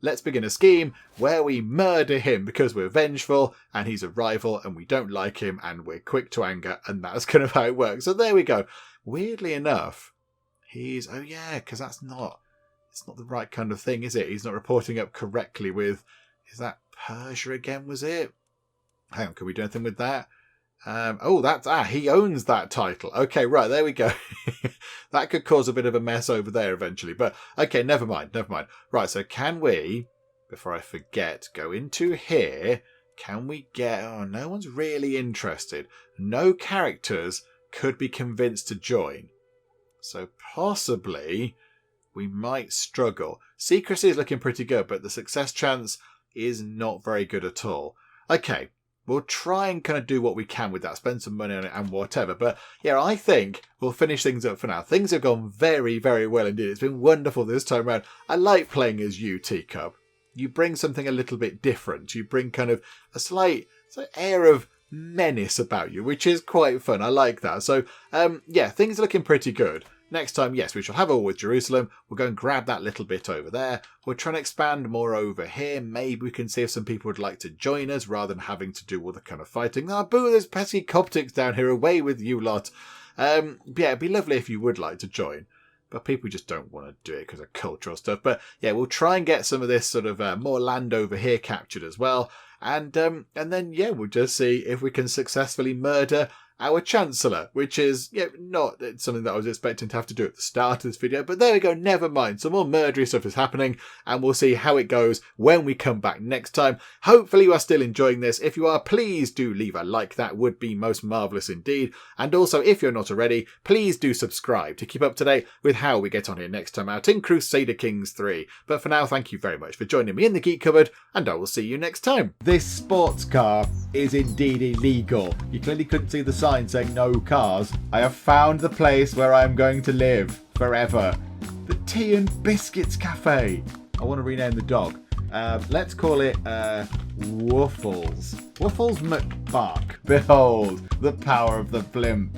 let's begin a scheme where we murder him because we're vengeful and he's a rival and we don't like him and we're quick to anger, and that's kind of how it works. So there we go. Weirdly enough, he's... Oh, yeah, because it's not the right kind of thing, is it? He's not reporting up correctly with... Is that Persia again, was it? Hang on, can we do anything with that? He owns that title. Okay, right, there we go. That could cause a bit of a mess over there eventually. But, okay, never mind. Right, so can we, before I forget, go into here? Can we get... Oh, no one's really interested. No characters could be convinced to join. So possibly we might struggle. Secrecy is looking pretty good, but the success chance is not very good at all. Okay. We'll try and kind of do what we can with that, spend some money on it and whatever. But I think we'll finish things up for now. Things have gone very, very well indeed. It's been wonderful this time around. I like playing as you, Teacup. You bring something a little bit different. You bring kind of a slight air of menace about you, which is quite fun. I like that. So, things are looking pretty good. Next time, yes, we shall have a war with Jerusalem. We'll go and grab that little bit over there. We'll try and expand more over here. Maybe we can see if some people would like to join us rather than having to do all the kind of fighting. Ah, boo, there's pesky Coptics down here. Away with you lot. It'd be lovely if you would like to join. But people just don't want to do it because of cultural stuff. But, we'll try and get some of this sort of more land over here captured as well. And then, we'll just see if we can successfully murder our Chancellor, which is not something that I was expecting to have to do at the start of this video, but there we go, never mind. Some more murdery stuff is happening, and we'll see how it goes when we come back next time. Hopefully you are still enjoying this. If you are, please do leave a like. That would be most marvellous indeed. And also, if you're not already, please do subscribe to keep up to date with how we get on here next time out in Crusader Kings 3. But for now, thank you very much for joining me in the Geek Cupboard, and I will see you next time. This sports car is indeed illegal. You clearly couldn't see the sign saying no cars. I have found the place where I am going to live forever. The Tea and Biscuits Cafe. I want to rename the dog. Let's call it Woofles. Woofles McBark. Behold the power of the blimp.